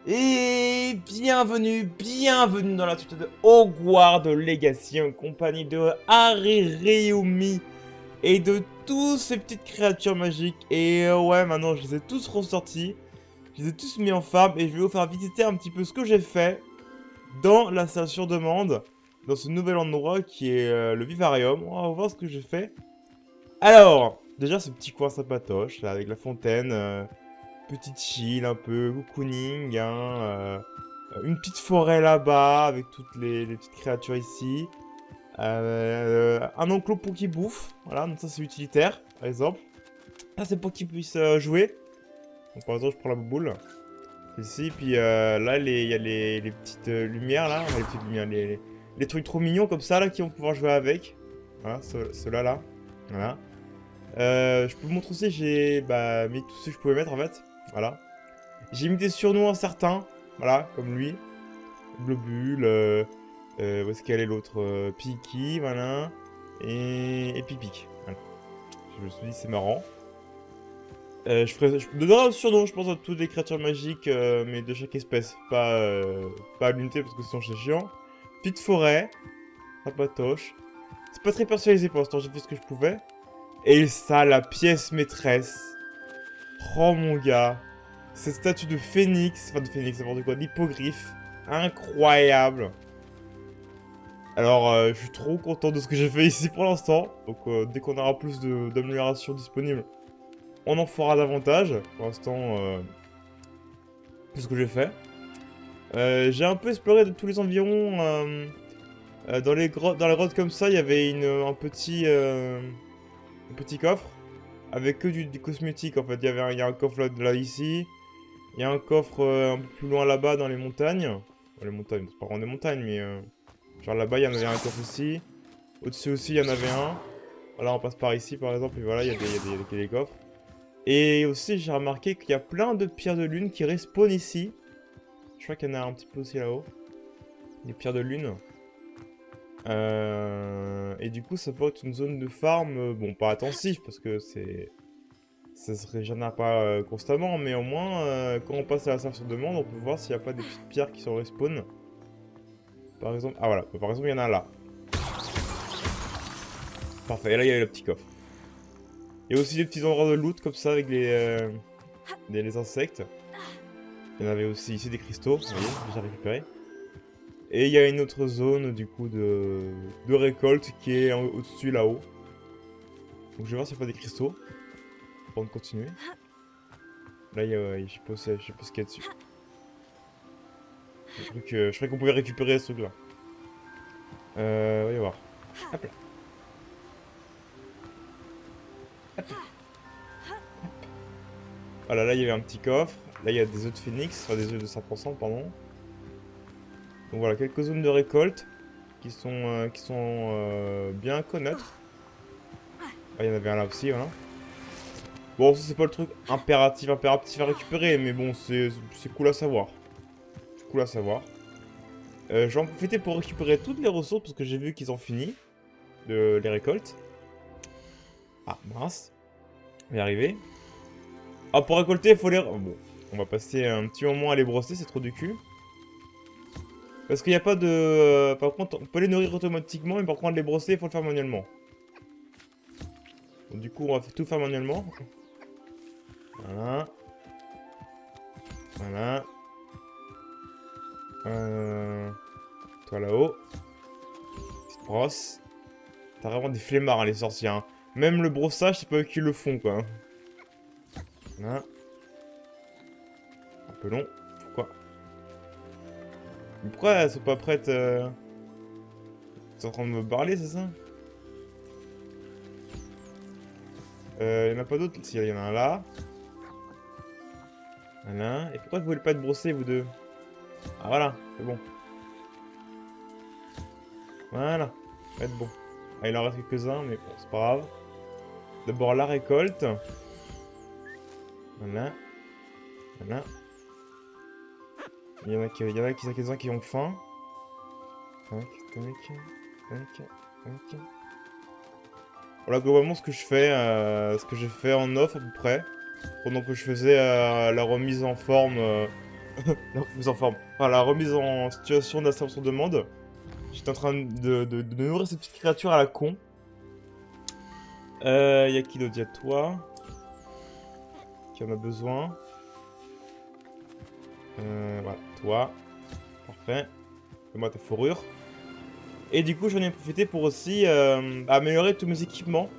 Et bienvenue dans la suite de Hogwarts Legacy en compagnie de Harry, Ryumi et de tous ces petites créatures magiques. Et ouais, maintenant je les ai tous ressortis, je les ai tous mis en farm et je vais vous faire visiter un petit peu ce que j'ai fait dans la station de demande, dans ce nouvel endroit qui est le Vivarium. On va voir ce que j'ai fait. Alors, déjà ce petit coin sympatoche là avec la fontaine. Petite chill un peu, cocooning, hein, une petite forêt là-bas avec toutes les petites créatures ici. Un enclos pour qu'il bouffe, voilà, donc ça c'est utilitaire, par exemple. Ça c'est pour qu'il puisse jouer. Donc par exemple je prends la boule, ici, puis là il y a les petites lumières là, enfin, les petites lumières, les trucs trop mignons comme ça là qui vont pouvoir jouer avec. Voilà, ceux-là là, voilà. Je peux vous montrer aussi, j'ai mis tout ce que je pouvais mettre en fait, voilà. J'ai mis des surnoms à certains, voilà, comme lui. Globule, où est-ce qu'elle est l'autre Piki, voilà. Et Pipic, voilà. Je me suis dit, c'est marrant. Je donnerai un surnom, je pense, à toutes les créatures magiques, mais de chaque espèce. Pas à l'unité, parce que sinon c'est chiant. Petite forêt, papatoche. C'est pas très personnalisé pour l'instant, j'ai fait ce que je pouvais. Et ça, la pièce maîtresse. Oh mon gars. Cette statue de phénix, enfin de phénix, n'importe quoi, d'hippogriffe, incroyable. Alors, je suis trop content de ce que j'ai fait ici pour l'instant. Donc, dès qu'on aura plus d'améliorations disponibles, on en fera davantage. Pour l'instant, c'est ce que j'ai fait. J'ai un peu exploré de tous les environs. Dans les grottes comme ça, il y avait un petit coffre avec que du cosmétique en fait. Il y a un coffre là ici. Il y a un coffre un peu plus loin là-bas dans les montagnes. Dans les montagnes, c'est pas vraiment des montagnes, mais genre là-bas il y en avait un coffre aussi. Au-dessus aussi il y en avait un. Voilà, on passe par ici par exemple, et voilà, il y a des coffres. Et aussi j'ai remarqué qu'il y a plein de pierres de lune qui respawnent ici. Je crois qu'il y en a un petit peu aussi là-haut. Des pierres de lune. Et du coup ça peut être une zone de farm, bon pas intensif parce que ça se régénère pas constamment, mais au moins, quand on passe à la station de demande, on peut voir s'il n'y a pas des petites pierres qui sont respawn. Par exemple, ah voilà, par exemple, il y en a là. Parfait, et là, il y a le petit coffre. Il y a aussi des petits endroits de loot comme ça avec les insectes. Il y en avait aussi ici des cristaux, vous voyez, déjà récupéré. Et il y a une autre zone, du coup, de récolte qui est au-dessus, là-haut. Donc je vais voir s'il n'y a pas des cristaux. Avant de continuer. Là, je sais pas, je sais pas ce qu'il y a dessus. Je croyais qu'on pouvait récupérer ce truc-là. Voyons voir. Hop là. Hop là. Voilà, là il y avait un petit coffre. Là il y a des œufs de phénix, enfin des œufs de 5%, pardon. Donc voilà, quelques zones de récolte qui sont bien à connaître. Ah, il y en avait un là aussi, voilà. Bon, ça c'est pas le truc impératif à récupérer, mais bon, c'est cool à savoir. C'est cool à savoir. Je vais en profiter pour récupérer toutes les ressources parce que j'ai vu qu'ils ont fini de les récoltes. Ah, mince. On va y arriver. Ah, pour récolter, il faut les... oh, bon, on va passer un petit moment à les brosser, c'est trop du cul. Parce qu'il n'y a pas de... par contre, on peut les nourrir automatiquement, mais par contre, les brosser, il faut le faire manuellement. Donc, du coup, on va tout faire manuellement. Voilà. Voilà. Toi là-haut. Petite brosse. T'as vraiment des flemmards, hein, les sorciers. Hein. Même le brossage, c'est pas eux qui le font, quoi. Hein. Voilà. Un peu long. Pourquoi? Mais pourquoi elles sont pas prêtes T'es en train de me parler, c'est ça? Il y en a pas d'autres? Si, il y en a un là. Voilà. Et pourquoi vous voulez pas être brossés, vous deux? Ah, voilà. C'est bon. Voilà. Ça va être bon. Ah, il en reste quelques-uns, mais bon, c'est pas grave. D'abord la récolte. Voilà. Voilà. Il y en a quelques-uns qui ont faim. Tac, tac, tac, tac. Voilà globalement ce que j'ai fait en off à peu près. Pendant que je faisais la remise en forme La remise en forme. Enfin, la remise en situation d'ascension demande. J'étais en train de nourrir cette petite créature à la con. Y'a qui d'autre? Y'a toi. Qui en a besoin. Voilà, toi. Parfait. Fais-moi ta fourrure. Et du coup, j'en ai profité pour aussi améliorer tous mes équipements.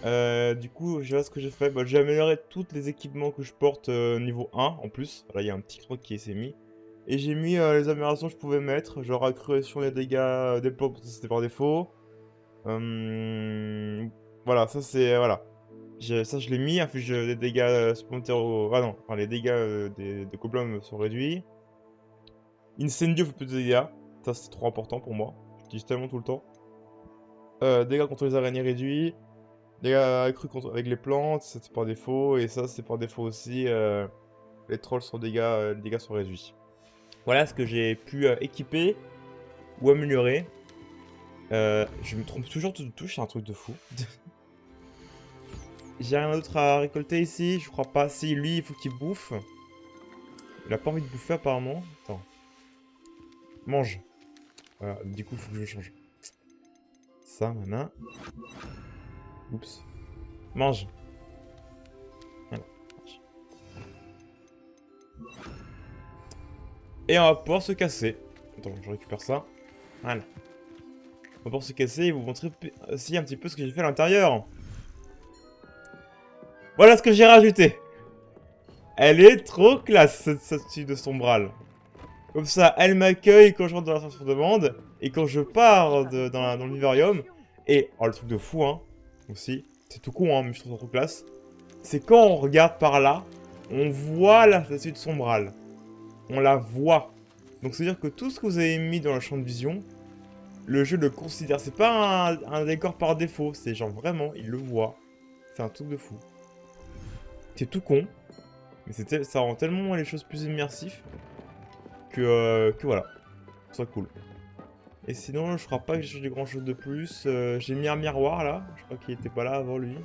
Du coup, je vois ce que j'ai fait. Bah, j'ai amélioré tous les équipements que je porte niveau 1 en plus. Là, il y a un petit truc qui s'est mis. Et j'ai mis les améliorations que je pouvais mettre. Genre accrétion des dégâts des plantes, c'était par défaut. Voilà, ça c'est. Voilà. Ça je l'ai mis. Inflige des dégâts supplémentaires au. Ah non, enfin les dégâts des gobelins sont réduits. Incendio fait plus de dégâts. Ça c'est trop important pour moi. J'utilise tellement tout le temps. Dégâts contre les araignées réduits. Dégâts accrus avec les plantes, c'est par défaut. Et ça c'est par défaut aussi. Les trolls sont les dégâts sont réduits. Voilà ce que j'ai pu équiper ou améliorer. Je me trompe toujours de touche, c'est un truc de fou. J'ai rien d'autre à récolter ici, je crois pas. Si, lui, il faut qu'il bouffe. Il a pas envie de bouffer apparemment. Attends. Mange. Voilà, du coup, il faut que je change. Ça, maintenant. Oups. Mange. Voilà. Et on va pouvoir se casser. Attends, je récupère ça. Voilà. On va pouvoir se casser et vous montrer aussi un petit peu ce que j'ai fait à l'intérieur. Voilà ce que j'ai rajouté. Elle est trop classe, cette statue de Sombral. Comme ça, elle m'accueille quand je rentre dans la station de demande. Et quand je pars dans le vivarium. Et, oh, le truc de fou, hein, aussi. C'est tout con, hein, mais je trouve ça trop classe. C'est quand on regarde par là, on voit la statue de Sombral. On la voit. Donc, c'est-à-dire que tout ce que vous avez mis dans le champ de vision, le jeu le considère. C'est pas un décor par défaut. C'est genre vraiment, il le voit. C'est un truc de fou. C'est tout con. Mais ça rend tellement les choses plus immersives. Que voilà. C'est cool. Et sinon, je crois pas que j'ai changé grand chose de plus. J'ai mis un miroir là. Je crois qu'il était pas là avant lui.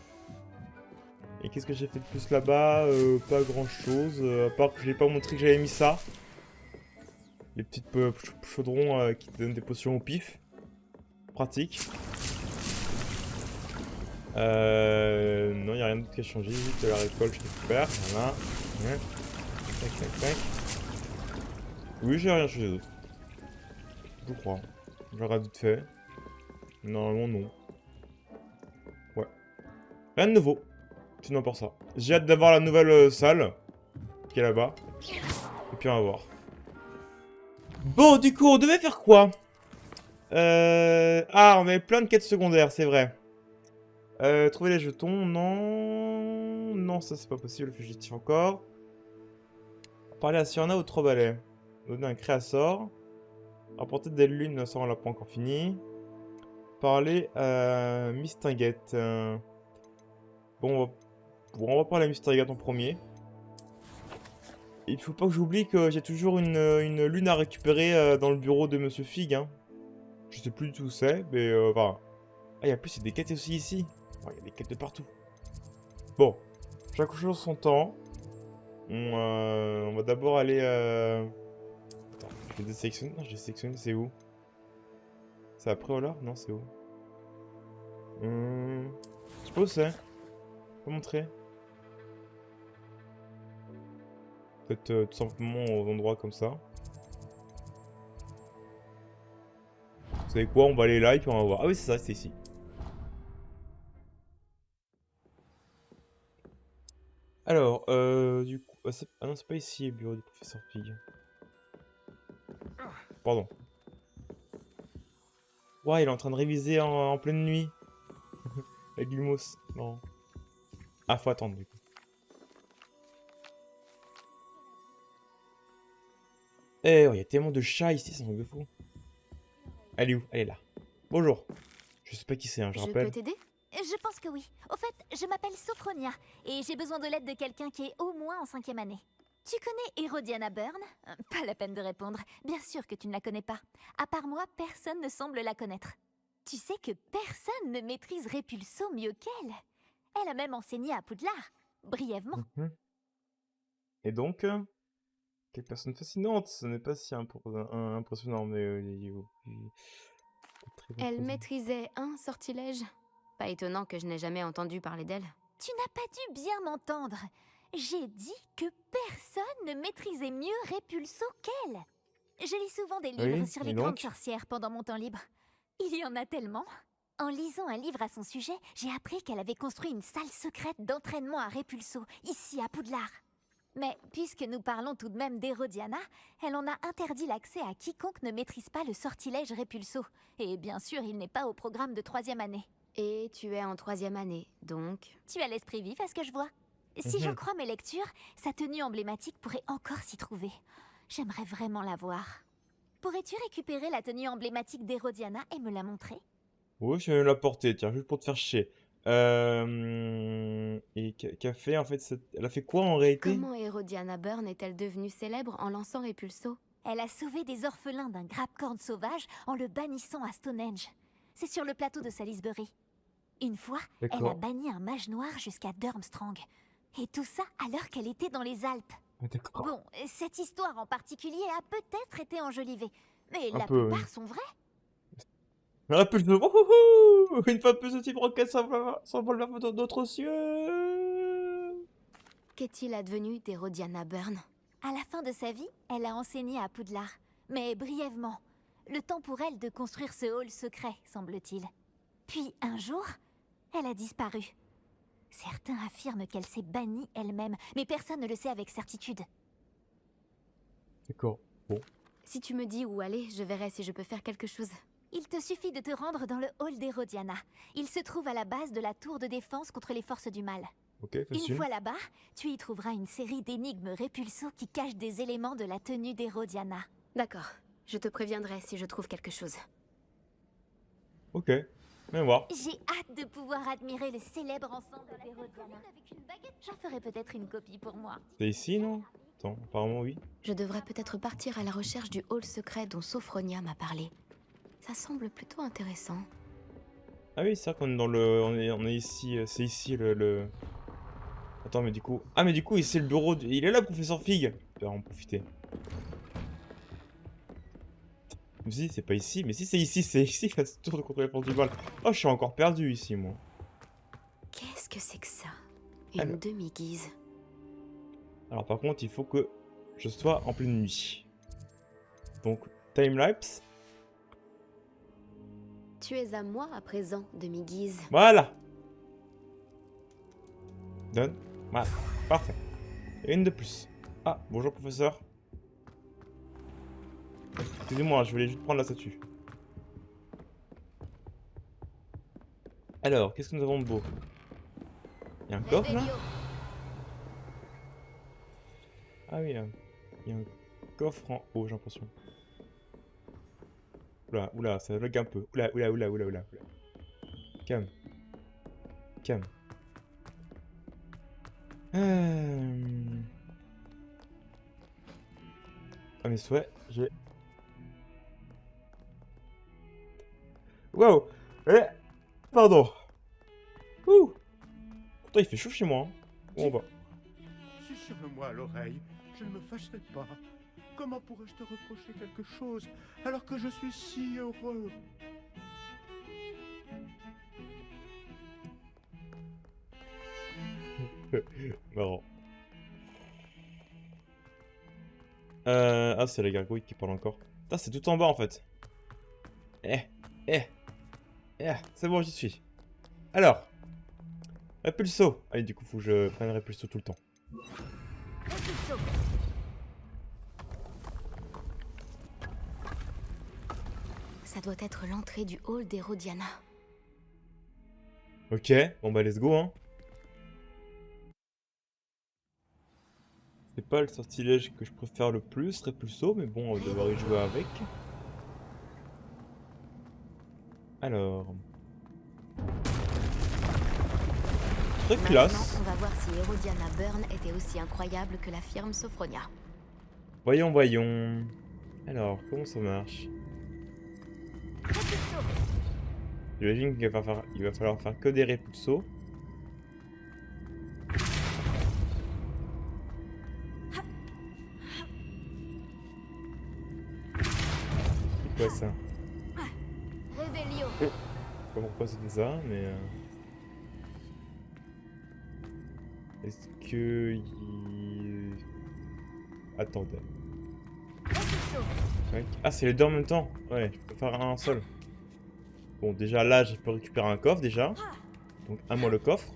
Et qu'est-ce que j'ai fait de plus là-bas? Pas grand chose. À part que je n'ai pas montré que j'avais mis ça. Les petites chaudrons qui te donnent des potions au pif. Pratique. Non, il n'y a rien d'autre qui a changé. Vite, la récolte, je récupère. Voilà. Ouais. Tac, tac, tac. Oui, j'ai rien changé d'autre. Je crois. J'aurais vite fait. Normalement, non. Ouais. Rien de nouveau. Sinon, pour ça. J'ai hâte d'avoir la nouvelle salle. Qui est là-bas. Et puis, on va voir. Bon, du coup, on devait faire quoi? Ah, on avait plein de quêtes secondaires, c'est vrai. Trouver les jetons, non. Non, ça, c'est pas possible, le fugitif encore. Parler à Sienna ou trois balais. Donner un créasort. Rapporter des lunes, ça, on l'a pas encore fini. Parler à Mistinguette. Bon, on va parler à Mistinguette en premier. Il faut pas que j'oublie que j'ai toujours une lune à récupérer dans le bureau de Monsieur Fig. Hein. Je sais plus du tout où c'est, mais enfin... Ah, et en plus, il y a des quêtes aussi ici. Il y a des quêtes de partout. Bon, chaque chose son temps. On va d'abord aller... Attends, je vais désélectionner. Non, je vais sélectionner, c'est où? C'est après ou là? Non, c'est où? Je sais pas où c'est. Faut montrer. Peut-être tout simplement aux endroits comme ça. Vous savez quoi? On va aller là et puis on va voir. Ah oui, c'est ça, c'est ici. Alors, du coup... Ah non, c'est pas ici le bureau du professeur Fig. Pardon. Ouais, il est en train de réviser en pleine nuit. Avec Lumos. Non. Ah, faut attendre du coup. Eh, il y a tellement de chats ici, c'est un truc de fou. Elle est où? Elle est là. Bonjour. Je sais pas qui c'est, hein, je Je rappelle. peux t'aider? Je pense que oui. Au fait, je m'appelle Sophronia et j'ai besoin de l'aide de quelqu'un qui est au moins en 5e année. Tu connais Hérodiana Byrne? Pas la peine de répondre. Bien sûr que tu ne la connais pas. À part moi, personne ne semble la connaître. Tu sais que personne ne maîtrise Répulso mieux qu'elle. Elle a même enseigné à Poudlard. Brièvement. Mhm. Et donc Quelle personne fascinante. Ce n'est pas si impressionnant, mais très Elle imposant. maîtrisait un sortilège. Pas étonnant que je n'ai jamais entendu parler d'elle. Tu n'as pas dû bien m'entendre. J'ai dit que personne ne maîtrisait mieux Répulso qu'elle. Je lis souvent des livres Oui, sur et les grandes donc? sorcières pendant mon temps libre. Il y en a tellement. En lisant un livre à son sujet, j'ai appris qu'elle avait construit une salle secrète d'entraînement à Répulso, ici à Poudlard. Mais puisque nous parlons tout de même d'Hérodiana, elle en a interdit l'accès à quiconque ne maîtrise pas le sortilège Répulso. Et bien sûr, il n'est pas au programme de 3e année. Et tu es en 3e année, donc... Tu as l'esprit vif à ce que je vois. Si j'en crois mes lectures, sa tenue emblématique pourrait encore s'y trouver. J'aimerais vraiment la voir. Pourrais-tu récupérer la tenue emblématique d'Hérodiana et me la montrer? Oui, je vais la porter, tiens, juste pour te faire chier. Et qu'a fait en fait elle a fait quoi en réalité? Comment Hérodiana Byrne est-elle devenue célèbre en lançant Répulso? Elle a sauvé des orphelins d'un grappe-corne sauvage en le bannissant à Stonehenge. C'est sur le plateau de Salisbury. Une fois, elle a D'accord. banni un mage noir jusqu'à Durmstrang. Et tout ça alors qu'elle était dans les Alpes. Ah, d'accord. Bon, cette histoire en particulier a peut-être été enjolivée, mais Un la peu, oui. plupart sont vraies. Répulso, wouhouhou! Une fois plus, ce type roquette s'envole vers d'autres cieux. Qu'est-il advenu d'Hérodiana Byrne? À la fin de sa vie, elle a enseigné à Poudlard, mais brièvement. Le temps pour elle de construire ce hall secret, semble-t-il. Puis, un jour, elle a disparu. Certains affirment qu'elle s'est bannie elle-même, mais personne ne le sait avec certitude. D'accord. Bon. Si tu me dis où aller, je verrai si je peux faire quelque chose. Il te suffit de te rendre dans le hall d'Hérodiana. Il se trouve à la base de la tour de défense contre les forces du mal. Ok, Une facile. fois là-bas, tu y trouveras une série d'énigmes Répulso qui cachent des éléments de la tenue d'Hérodiana. D'accord. Je te préviendrai si je trouve quelque chose. Ok. Viens voir. J'ai hâte de pouvoir admirer le célèbre ensemble d'Hérodiana. J'en ferai peut-être une copie pour moi. C'est ici, non? Attends, apparemment oui. Je devrais peut-être partir à la recherche du hall secret dont Sophronia m'a parlé. Ça semble plutôt intéressant. Ah oui, c'est vrai qu'on est dans le... On est ici, c'est ici le... Attends, mais du coup... Ah, mais du coup, ici le bureau... Il est là, professeur Fig. On va en profiter. Mais si, c'est pas ici. Mais si, c'est ici, la tour de contrôle contre les mal. Oh, je suis encore perdu ici, moi. Qu'est-ce que c'est que ça? Une Alors. demi-guise. Alors, par contre, il faut que je sois en pleine nuit. Donc, timelapse. Tu es à moi à présent, demi-guise. Voilà. Donne. Voilà. Parfait. Et une de plus. Ah, bonjour, professeur. Excusez-moi, je voulais juste prendre la statue. Alors, qu'est-ce que nous avons de beau? Il y a un coffre, là? Ah oui, il y a un coffre en haut, j'ai l'impression. Oula, oula, ça lag un peu. Oula, oula, oula, oula, oula. Calme. Calme. Ah, mes souhaits, j'ai... Wow! Eh! Pardon! Ouh! Pourtant, il fait chaud chez moi. Hein. Où on va? Susurre-le-moi à l'oreille, je ne me fâcherai pas. Comment pourrais-je te reprocher quelque chose alors que je suis si heureux? Marrant. Ah, c'est la gargouille qui parle encore. Putain, c'est tout en bas en fait. C'est bon, j'y suis. Alors. Répulso. Allez, du coup, faut que je prenne Répulso tout le temps. Répulso. Ça doit être l'entrée du hall d'Hérodiana. Ok, bon bah let's go hein. C'est pas le sortilège que je préfère le plus, Répulso, mais bon, on va devoir y jouer avec. Alors... Très classe. Maintenant, on va voir si Hérodiana Byrne était aussi incroyable que l'affirme Sophronia. Voyons, voyons. Alors, comment ça marche? J'imagine qu'il va falloir faire que des Répulsos. quoi ça? Revelio. Je sais pas pourquoi c'était ça, mais... Est-ce que... Attendez. Refixo. Ah, c'est les deux en même temps. Ouais, je peux faire un seul. Bon, déjà là, je peux récupérer un coffre déjà. Donc, à moi le coffre.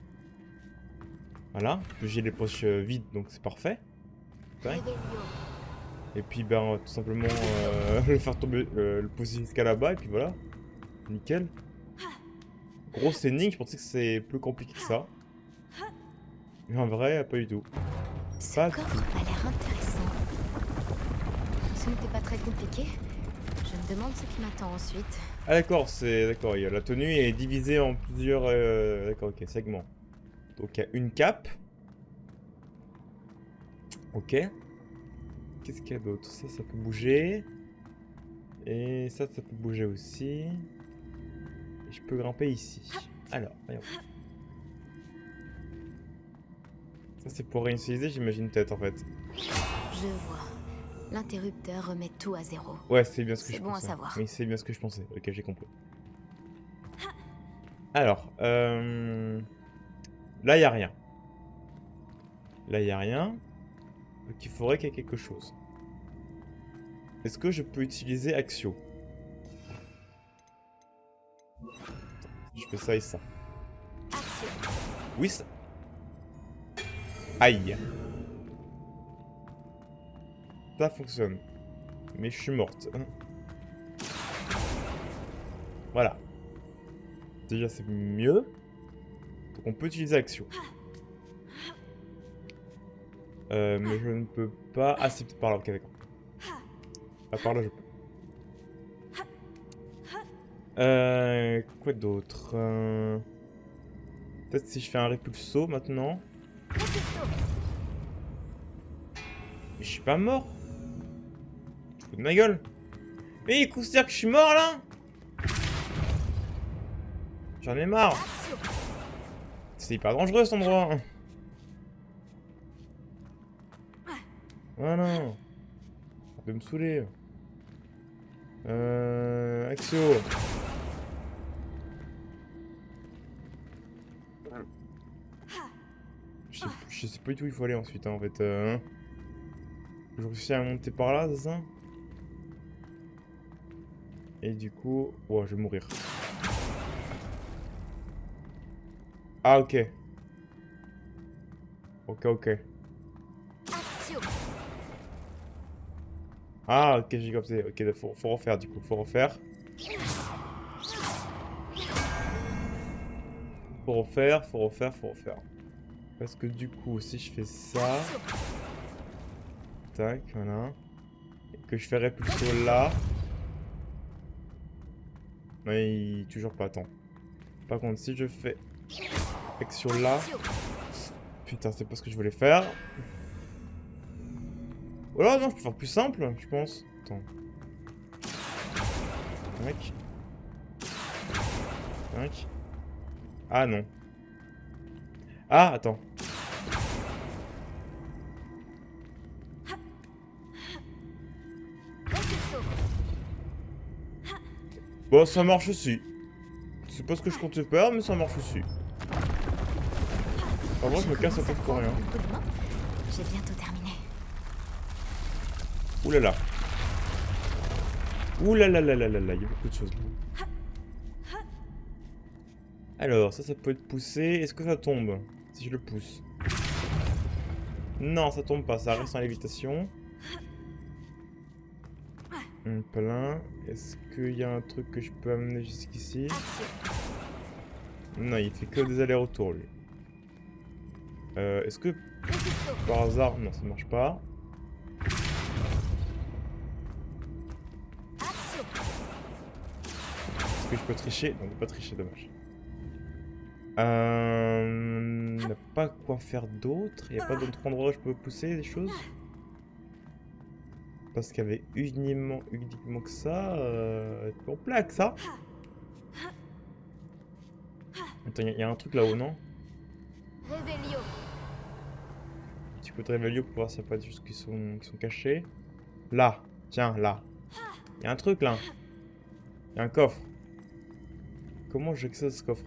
Voilà. Puis j'ai les poches vides, donc c'est parfait. Tac. Revelio. Et puis, ben, on va tout simplement le faire tomber, le poser jusqu'à là-bas, et puis voilà. Nickel. Grosse énigme, je pensais que c'est plus compliqué que ça. Mais en vrai, pas du tout. Ce Pas du coffre a l'air intéressant. Ce n'était pas très compliqué. Je me demande ce qui m'attend ensuite. Ah d'accord, d'accord, la tenue est divisée en plusieurs d'accord, ok, segments. Donc il y a une cape. Ok. Qu'est-ce qu'il y a d'autre? Ça peut bouger. Et ça peut bouger aussi. Et je peux grimper ici. Alors, voyons. Ça c'est pour réinitialiser, j'imagine peut-être en fait. Je vois. L'interrupteur remet tout à zéro. Ouais, c'est bien ce que C'est je bon à pensais. savoir. Oui, c'est bien ce que je pensais. Ok, j'ai compris. Alors, là, il n'y a rien. Là, il n'y a rien. Donc, il faudrait qu'il y ait quelque chose. Est-ce que je peux utiliser Axio? Je fais ça et ça. Axio. Oui, ça... Aïe. Ça fonctionne. Mais je suis morte. Voilà. Déjà, c'est mieux. Donc, on peut utiliser Axio. Mais je ne peux pas... Ah, c'est peut-être par là. Ok, d'accord. Ah, par là, je peux. Quoi d'autre Peut-être si je fais un répulso maintenant. Refixo. Mais je suis pas mort. Tu fous de ma gueule. Mais il considère que je suis mort là. J'en ai marre. Axio. C'est hyper dangereux cet endroit. Voilà. Arrête de me saouler. Axio. Je sais pas du tout où il faut aller ensuite, hein, en fait. Je réussis à monter par là, c'est ça? Et du coup... Ouais, je vais mourir. Ah, ok. Ok. Axio. Ah, ok, j'ai compris. Ok, faut refaire, du coup. Faut refaire. Faut refaire. Parce que du coup, si je fais ça... Tac, voilà. Et que je fais répulso là... Mais toujours pas, attends. Par contre, si je fais action là... Axio. Putain, c'est pas ce que je voulais faire. Ou alors, non, je peux faire plus simple, je pense. Attends. Tac. Tac. Ah non. Ah, attends. Refixo. Bon, ça marche aussi. C'est pas ce que je comptais faire, mais ça marche aussi. En vrai, je me casse un peu pour rien. Un coup de main. J'ai bientôt terminé. Ouh là là. Ouh là là là là là là, il y a beaucoup de choses là. Alors, ça peut être poussé. Est-ce que ça tombe si je le pousse? Non, ça tombe pas, ça reste en lévitation. Plein. Est-ce qu'il y a un truc que je peux amener jusqu'ici? Axio. Non, il fait que des allers-retours lui. Est-ce que Refixo. par hasard... Non, ça marche pas. Axio. Est-ce que je peux tricher? Non, on peut pas tricher, dommage. Il n'y a pas quoi faire d'autre. Il n'y a pas d'autre endroit où je peux pousser des choses. Parce qu'il y avait uniquement que ça. En plaque ça. Attends, il y a un truc là-haut, non? Revelio. Tu peux te révéler pour voir s'il n'y a pas des choses qui sont cachées. Là, tiens, là. Il y a un truc là. Il y a un coffre. Comment j'accède à ce coffre?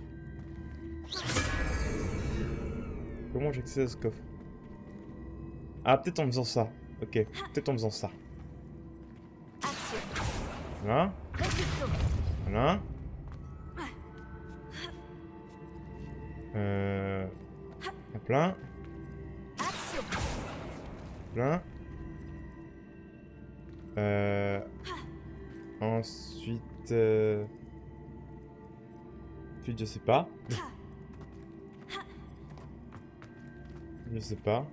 Comment j'accède à ce coffre? Ah, peut-être en faisant ça. Ok, peut-être en faisant ça. Action. Voilà. Répulsion. Voilà. Hop là. Action. Là. Ensuite... Ensuite, je sais pas. Je sais pas.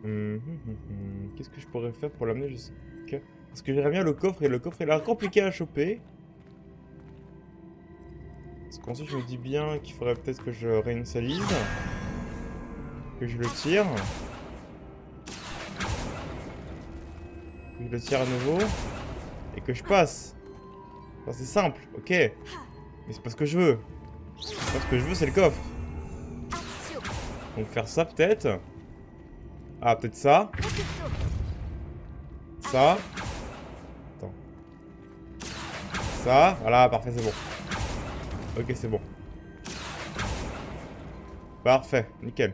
Qu'est-ce que je pourrais faire pour l'amener jusqu'à... Parce que j'aimerais bien le coffre, et le coffre il a l'air compliqué à choper. Parce qu'ensuite je me dis bien qu'il faudrait peut-être que je réinitialise. Que je le tire. Que je le tire à nouveau. Et que je passe. Enfin, c'est simple, ok. Mais c'est pas ce que je veux. Moi, ce que je veux, c'est le coffre. Action. Donc faire ça peut-être. Ah, peut-être ça. Répulsion. Ça. Attends. Ça. Voilà, parfait, c'est bon. Ok, c'est bon. Parfait, nickel.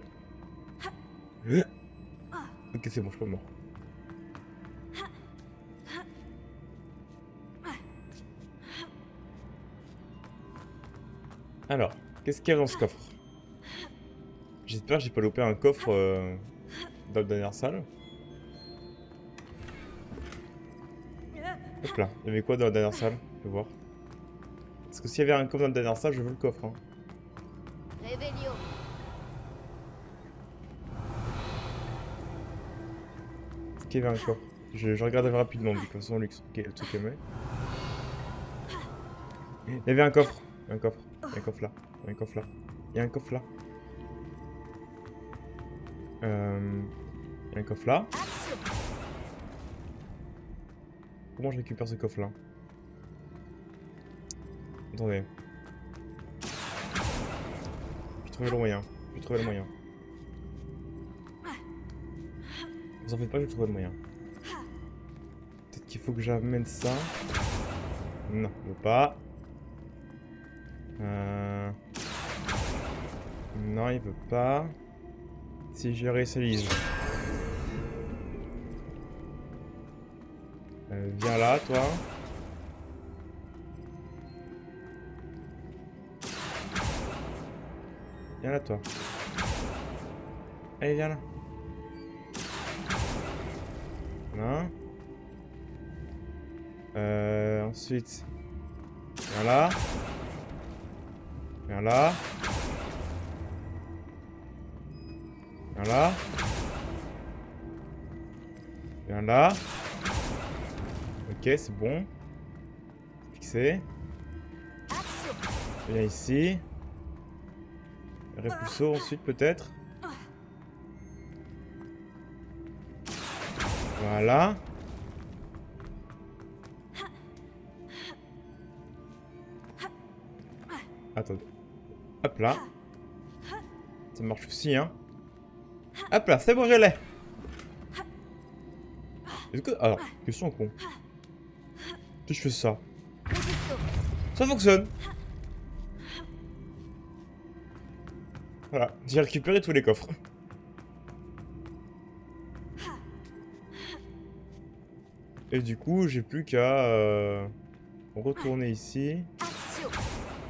Ok, c'est bon, je suis pas mort. Alors, qu'est-ce qu'il y a dans ce coffre? J'espère que j'ai pas loupé un coffre dans la dernière salle. Hop là, il y avait quoi dans la dernière salle? Je vais voir. Parce que s'il y avait un coffre dans la dernière salle, je veux le coffre. Hein. Réveillon. Est-ce qu'il y avait un coffre? Je regarde rapidement, vu que son luxe. Ok, le truc est met. Il y avait un coffre. Il y a un coffre. Il y a un coffre là. Il y a un coffre là. Il y a un coffre là. Il y a un coffre là. Action. Comment je récupère ce coffre là? Attendez. J'ai trouvé le moyen. J'ai trouvé le moyen. Vous en faites pas, j'ai trouvé le moyen. Peut-être qu'il faut que j'amène ça. Non, je veux pas. Non, il veut pas. Si je réinitialise. Viens là, toi. Viens là, toi. Allez, viens là. Voilà. Ensuite. Viens là. Viens là. Viens là. Viens là. Ok, c'est bon. Fixé. Action. Viens ici. Répulsor ensuite peut-être. Voilà. Attendez. Hop là. Ça marche aussi, hein. Hop là, c'est bon, je l'ai. Est-ce que... Alors, question con. Si je fais ça, Répulsion. ça fonctionne. Voilà, j'ai récupéré tous les coffres. Et du coup, j'ai plus qu'à retourner ici, Action.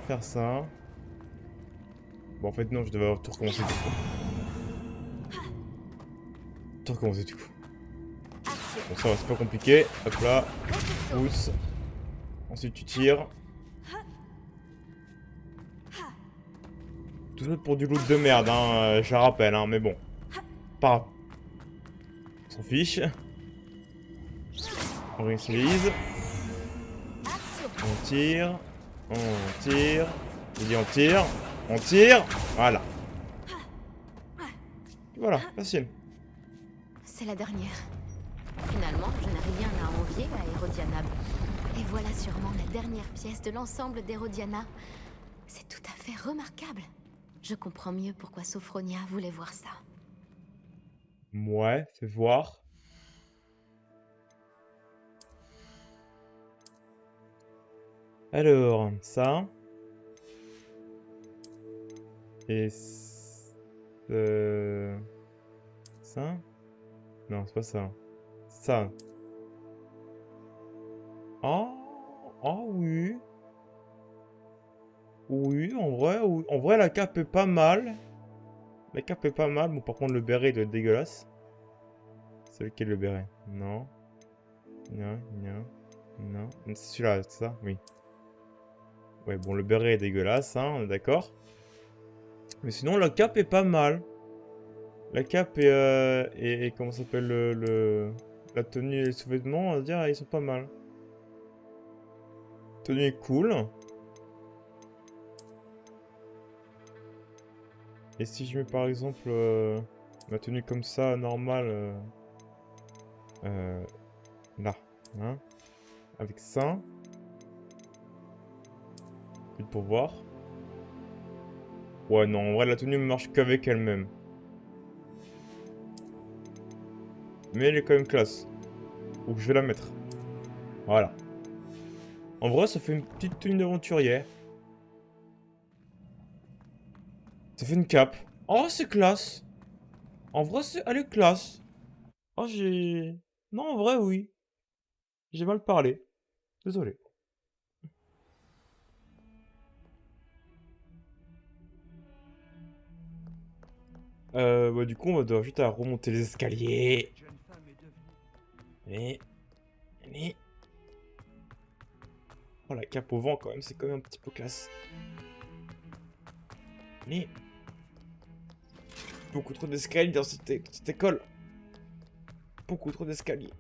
faire ça. Bon, en fait, non, je devais tout recommencer du coup. Tout recommencer du coup. Action. Bon, ça va, c'est pas compliqué. Hop là, Répulsion. pousse. Ensuite, tu tires. Tout ça pour du loot de merde, hein, je rappelle, hein, mais bon. Pas grave. On s'en fiche. On réutilise. Action. On tire. On tire. J'ai dit on tire. On tire. Voilà. Voilà, facile. C'est la dernière. Finalement, je n'ai rien à envier à Hérodiana. Et voilà sûrement la dernière pièce de l'ensemble d'Hérodiana. C'est tout à fait remarquable. Je comprends mieux pourquoi Sophronia voulait voir ça. Ouais, fais voir. Alors, ça. Et... Ça? Non, c'est pas ça. Ça. Ah, ah oui. Oui, en vrai, la cape est pas mal. La cape est pas mal. Bon, par contre, le béret il doit être dégueulasse. C'est lequel le béret? Non. Non, non, non. C'est celui-là, c'est ça? Oui. Ouais, bon, le béret est dégueulasse, hein, on est d'accord. Mais sinon, la cape est pas mal. La cape et comment ça s'appelle la tenue et les sous-vêtements, on va dire, ils sont pas mal. La tenue est cool. Et si je mets par exemple ma tenue comme ça, normale, là, hein, avec ça, vite pour voir. Ouais, non, en vrai, la tenue ne marche qu'avec elle-même. Mais elle est quand même classe. Donc je vais la mettre. Voilà. En vrai, ça fait une petite tenue d'aventurière. Ça fait une cape. Oh, c'est classe. En vrai, elle est classe. Oh, j'ai... Non, en vrai, oui. J'ai mal parlé. Désolé. Bah, du coup, on va devoir juste à remonter les escaliers. Cette jeune femme est devenue... Mais... Mais... Oh, la cape au vent, quand même, c'est quand même un petit peu classe. Mais... Beaucoup trop d'escaliers dans cette école. Beaucoup trop d'escaliers.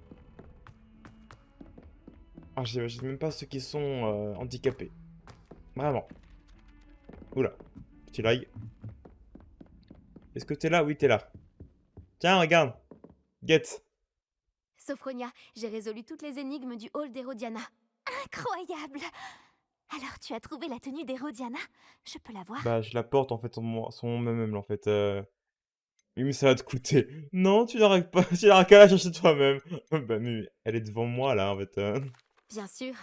Ah, j'imagine même pas ceux qui sont handicapés. Vraiment. Oula. Petit lag. Est-ce que t'es là? Oui, t'es là. Tiens, regarde. Get. Sophronia, j'ai résolu toutes les énigmes du hall d'Hérodiana. Incroyable! Alors tu as trouvé la tenue d'Hérodiana? Je peux la voir? Bah, je la porte en fait son même en fait. Oui, mais ça va te coûter. Non, tu n'auras pas. Tu n'auras qu'à la chercher toi-même. Bah, mais elle est devant moi là en fait. Bien sûr,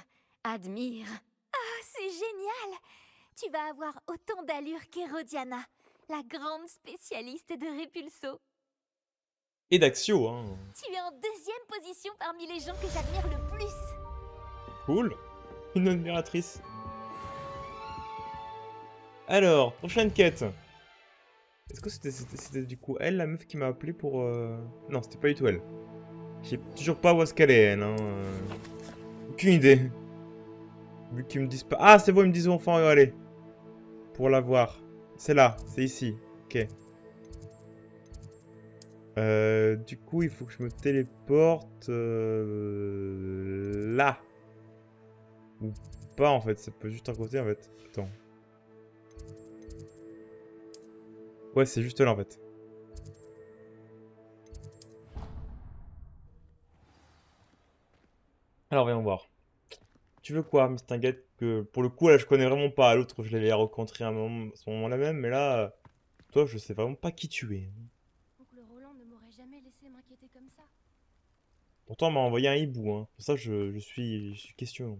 admire. Oh, c'est génial! Tu vas avoir autant d'allure qu'Hérodiana, la grande spécialiste de Répulso. Et d'Axio, hein. Tu es en deuxième position parmi les gens que j'admire le plus. Cool. Une admiratrice. Alors, prochaine quête. Est-ce que c'était du coup elle, la meuf qui m'a appelé pour... Non, c'était pas du tout elle. Je sais toujours pas où est-ce qu'elle est, elle, hein. Aucune idée. Vu qu'ils me disent pas... Ah, c'est bon, ils me disent où enfin aller. Pour la voir. C'est là, c'est ici. Ok. Du coup, il faut que je me téléporte... là. Ou pas, en fait. Ça peut juste à côté, en fait. Attends. Ouais, c'est juste là, en fait. Alors, voyons voir. Tu veux quoi, Miss Tinguette? Que pour le coup, là, je connais vraiment pas. L'autre, je l'avais rencontré à ce moment-là même. Mais là, toi, je sais vraiment pas qui tu es. Oncle Roland ne m'aurait jamais laissé m'inquiéter comme ça. Pourtant, on m'a envoyé un hibou. Hein. Pour ça, je suis questionné.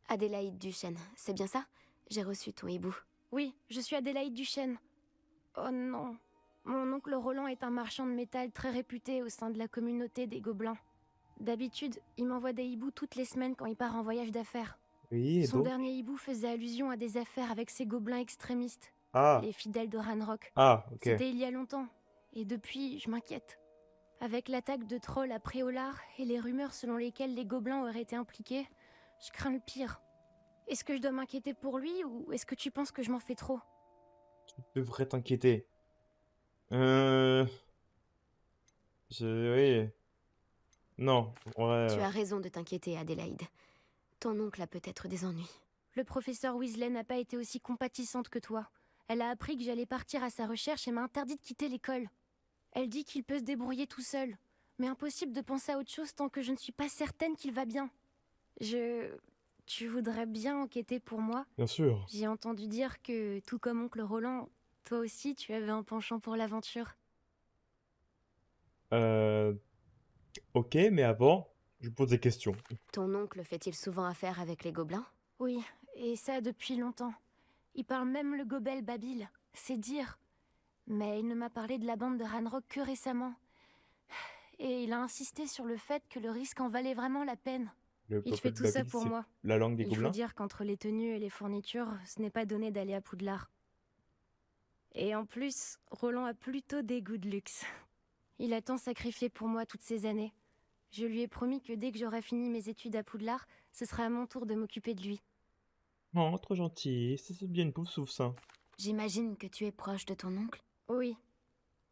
Adélaïde Duchesne, c'est bien ça? J'ai reçu ton hibou. Oui, je suis Adélaïde Duchesne. Oh non. Mon oncle Roland est un marchand de métal très réputé au sein de la communauté des Gobelins. D'habitude, il m'envoie des hiboux toutes les semaines quand il part en voyage d'affaires. Oui, et Son donc? dernier hibou faisait allusion à des affaires avec ces gobelins extrémistes, Ah, les fidèles de Ranrock. ah, ok. C'était il y a longtemps, et depuis, je m'inquiète. Avec l'attaque de trolls à Préolard et les rumeurs selon lesquelles les gobelins auraient été impliqués, je crains le pire. Est-ce que je dois m'inquiéter pour lui, ou est-ce que tu penses que je m'en fais trop? Tu devrais t'inquiéter. Euh... Oui. Non, ouais. Tu as raison de t'inquiéter, Adélaïde. Ton oncle a peut-être des ennuis. Le professeur Weasley n'a pas été aussi compatissante que toi. Elle a appris que j'allais partir à sa recherche et m'a interdit de quitter l'école. Elle dit qu'il peut se débrouiller tout seul, mais impossible de penser à autre chose tant que je ne suis pas certaine qu'il va bien. Tu voudrais bien enquêter pour moi? Bien sûr. J'ai entendu dire que, tout comme oncle Roland, toi aussi tu avais un penchant pour l'aventure. Ok, mais avant, je pose des questions. Ton oncle fait-il souvent affaire avec les gobelins? Oui, et ça depuis longtemps. Il parle même le gobel Babil, c'est dire. Mais il ne m'a parlé de la bande de Ranrock que récemment. Et il a insisté sur le fait que le risque en valait vraiment la peine. Le Il fait peuple tout ça Babil, pour c'est moi. la langue des Il faut gobelins. dire qu'entre les tenues et les fournitures, ce n'est pas donné d'aller à Poudlard. Et en plus, Roland a plutôt des goûts de luxe. Il a tant sacrifié pour moi toutes ces années. Je lui ai promis que dès que j'aurai fini mes études à Poudlard, ce sera à mon tour de m'occuper de lui. Oh, trop gentil. C'est bien une pouf souffle, ça. J'imagine que tu es proche de ton oncle. Oui,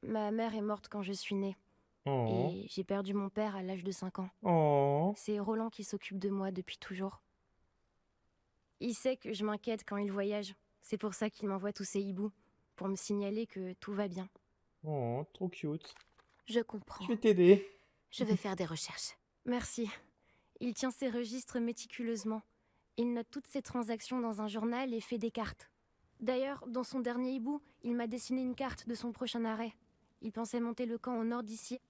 ma mère est morte quand je suis née. Oh. Et j'ai perdu mon père à l'âge de 5 ans. Oh. C'est Roland qui s'occupe de moi depuis toujours. Il sait que je m'inquiète quand il voyage. C'est pour ça qu'il m'envoie tous ces hiboux, pour me signaler que tout va bien. Oh, trop cute. Je comprends. Je vais t'aider. Je vais faire des recherches. Merci. Il tient ses registres méticuleusement. Il note toutes ses transactions dans un journal et fait des cartes. D'ailleurs, dans son dernier hibou, il m'a dessiné une carte de son prochain arrêt. Il pensait monter le camp au nord d'ici.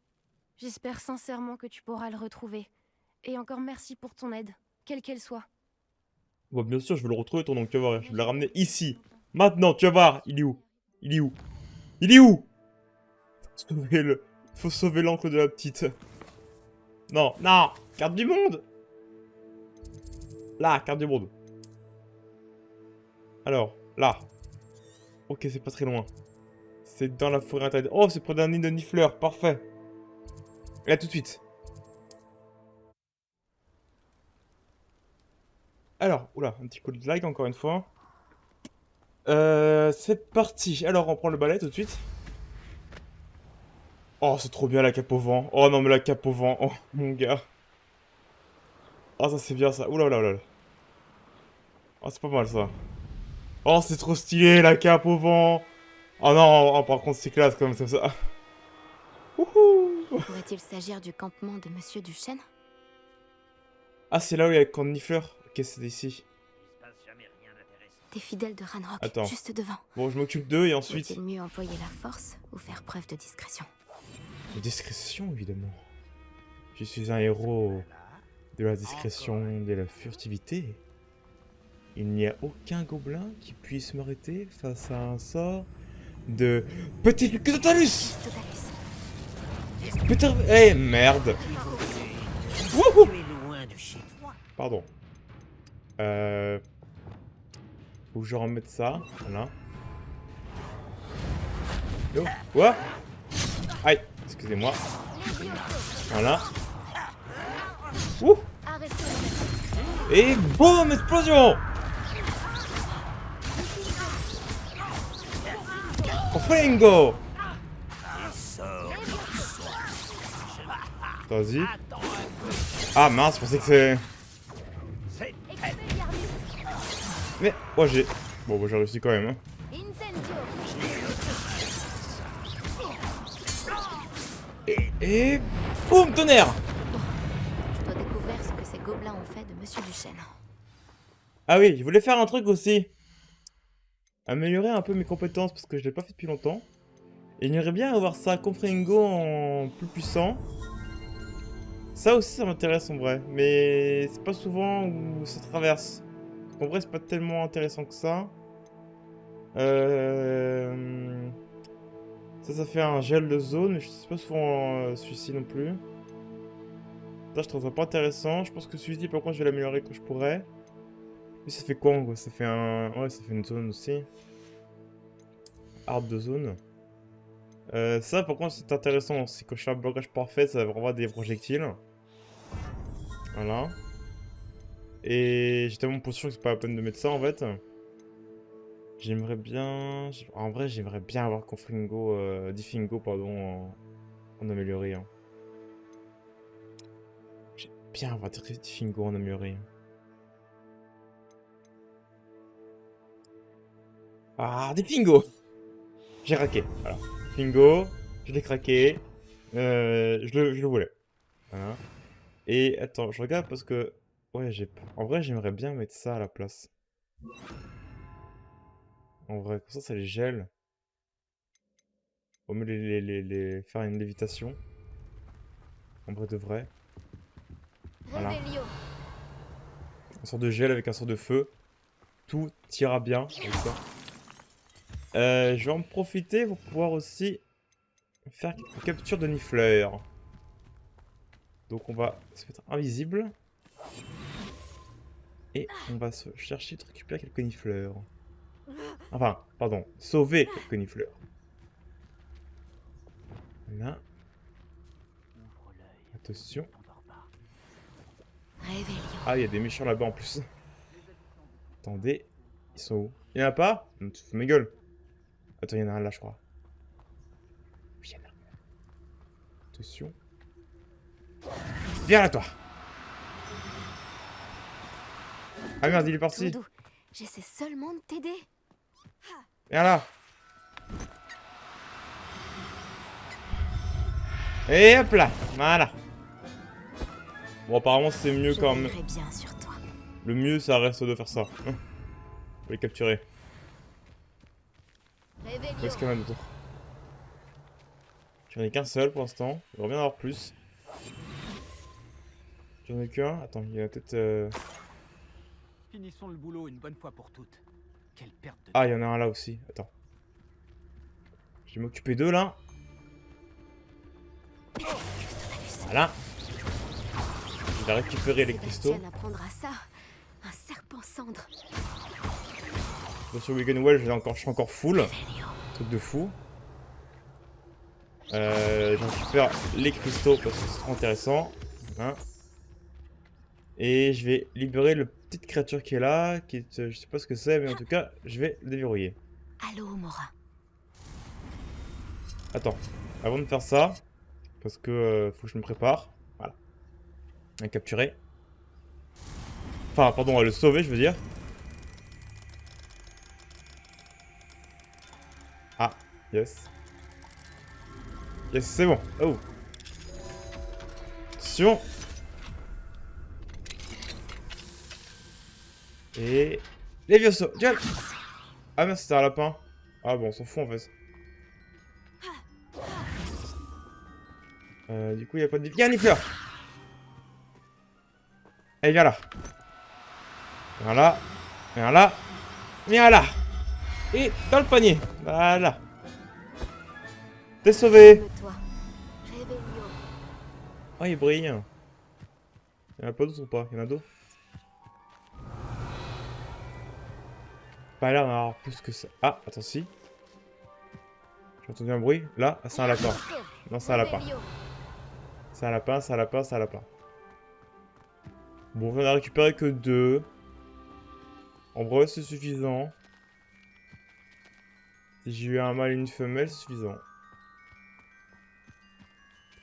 J'espère sincèrement que tu pourras le retrouver. Et encore merci pour ton aide, quelle qu'elle soit. Bon, bien sûr, je vais le retrouver, ton oncle. Tu vas voir, je vais le ramener ici. Maintenant, tu vas voir. Il est où? Il est où? Il est où? Faut sauver l'oncle de la petite. Non, non. Carte du monde. Là, carte du monde. Alors, là. Ok, c'est pas très loin. C'est dans la forêt interdite. Oh, c'est près d'un nid de nifleurs. Parfait. Et à tout de suite. Alors, oula, un petit coup de lag encore une fois. C'est parti. Alors, on prend le balai tout de suite. Oh, c'est trop bien la cape au vent. Oh non, mais la cape au vent. Oh, mon gars. Oh, ça c'est bien ça. Oula, oula, oula. Oh, c'est pas mal ça. Oh, c'est trop stylé la cape au vent. Oh non, oh, par contre, c'est classe comme ça. Wouhou. Pourrait-il s'agir du campement de Monsieur Duchesne? Ah, c'est là où il y a le camp de nifleurs. Ok, c'est ici. Des fidèles de Ranrock, Attends. juste devant. Bon, je m'occupe d'eux et ensuite... Vaut-il mieux employer la force ou faire preuve de discrétion? De discrétion, évidemment. Je suis un héros de la discrétion, de la furtivité. Il n'y a aucun gobelin qui puisse m'arrêter face à un sort de... Petit Totalus. Totalus. Putain... Eh, merde. Wouhou. Pardon. Faut que je remette ça. Voilà. Yo. Quoi? Aïe. Excusez-moi. Voilà. Ouh. Et boum, explosion. Flingo. Vas-y. Ah mince, je pensais que c'est... Mais, moi j'ai... Bon, bah, j'ai réussi quand même. Hein. Et... Boum, tonnerre. Je dois découvrir ce que ces gobelins ont fait de Monsieur Duchesne. Ah oui, je voulais faire un truc aussi. Améliorer un peu mes compétences parce que je l'ai pas fait depuis longtemps. Et j'aimerais bien avoir ça, Confringo en plus puissant. Ça aussi, ça m'intéresse en vrai. Mais c'est pas souvent où ça traverse. En vrai, c'est pas tellement intéressant que ça. Ça fait un gel de zone. Mais c'est pas souvent celui-ci non plus. Ça, je trouve ça pas intéressant. Je pense que celui-ci, par contre, je vais l'améliorer quand je pourrais. Mais ça fait quoi en gros? Ça fait un... Ouais, ça fait une zone aussi. Art de zone. Ça, par contre, c'est intéressant aussi. Quand je fais un blocage parfait, ça va avoir des projectiles. Voilà. Et j'ai tellement pour sûr que c'est pas la peine de mettre ça en fait. J'aimerais bien... En vrai, j'aimerais bien avoir Confringo, Diffingo, pardon, en amélioré. Hein. J'aimerais bien avoir Diffingo en amélioré. Ah, Diffingo! J'ai craqué, voilà. Diffingo, je l'ai craqué. Je le voulais. Voilà. Et attends, je regarde parce que... Ouais, en vrai, j'aimerais bien mettre ça à la place. En vrai, comme ça les gèle. Au mieux faire une lévitation. En vrai de vrai. Voilà. Un sort de gel avec un sort de feu. Tout ira bien avec ça. Je vais en profiter pour pouvoir aussi faire quelques captures de nifleurs. Donc on va se mettre invisible. Et on va se chercher de récupérer quelques nifleurs. Enfin, pardon, sauver quelques nifleurs. Là. Attention. Réveillon. Ah, il y a des méchants là-bas en plus. Attendez, ils sont où? Il y en a pas? Non, tu te fous ma gueule. Attends, il y en a un là, je crois. Oui, il y en a un. Attention. Viens là, toi. Ah merde, il est parti. Doudou, j'essaie seulement de t'aider. Viens là. Et hop là. Voilà. Bon, apparemment, c'est mieux Je quand même. veillerai bien sur toi. Le mieux, ça reste de faire ça. Faut les capturer. Réveillon. Qu'est-ce qu'il y en a d'autre? J'en ai qu'un seul pour l'instant. J'aimerais bien en avoir plus. J'en ai qu'un. Attends, il y a peut-être... Finissons le boulot une bonne fois pour toutes. Quelle perte de Ah, il y en a un là aussi. Attends. Je vais m'occuper d'eux là. Voilà. Il a récupéré les cristaux. Sébastien apprendra ça. Un serpent cendre. Sur Wigan Well, je suis encore full. Truc de fou. J'en récupère les cristaux parce que c'est trop intéressant. Hein. Et je vais libérer le petite créature qui est là. Je sais pas ce que c'est, mais en tout cas, je vais le déverrouiller. Allô, Mora. Attends, avant de faire ça, parce que faut que je me prépare. Voilà. À capturer. Enfin, pardon, à le sauver, je veux dire. Ah, yes. Yes, c'est bon. Oh. Attention. Et... les vieux sauts. Ah merde, c'était un lapin. Ah bon, on s'en fout en fait. Du coup, il n'y a pas de... Viens, Nifleur. Allez, viens là. Viens là. Viens là. Viens là. Et dans le panier. Voilà. T'es sauvé. Calme-toi. Réveillon. Oh, il brille. Il y en a pas d'autres ou pas? Il y en a d'autres? Pas l'air d'en avoir plus que ça. Ah, attends, si. J'ai entendu un bruit. Là, c'est un lapin. Non, c'est un lapin. Réveillon. C'est un lapin, c'est un lapin, c'est un lapin. Bon, on en a récupéré que 2. En vrai, c'est suffisant. Si j'ai eu un mâle et une femelle, c'est suffisant.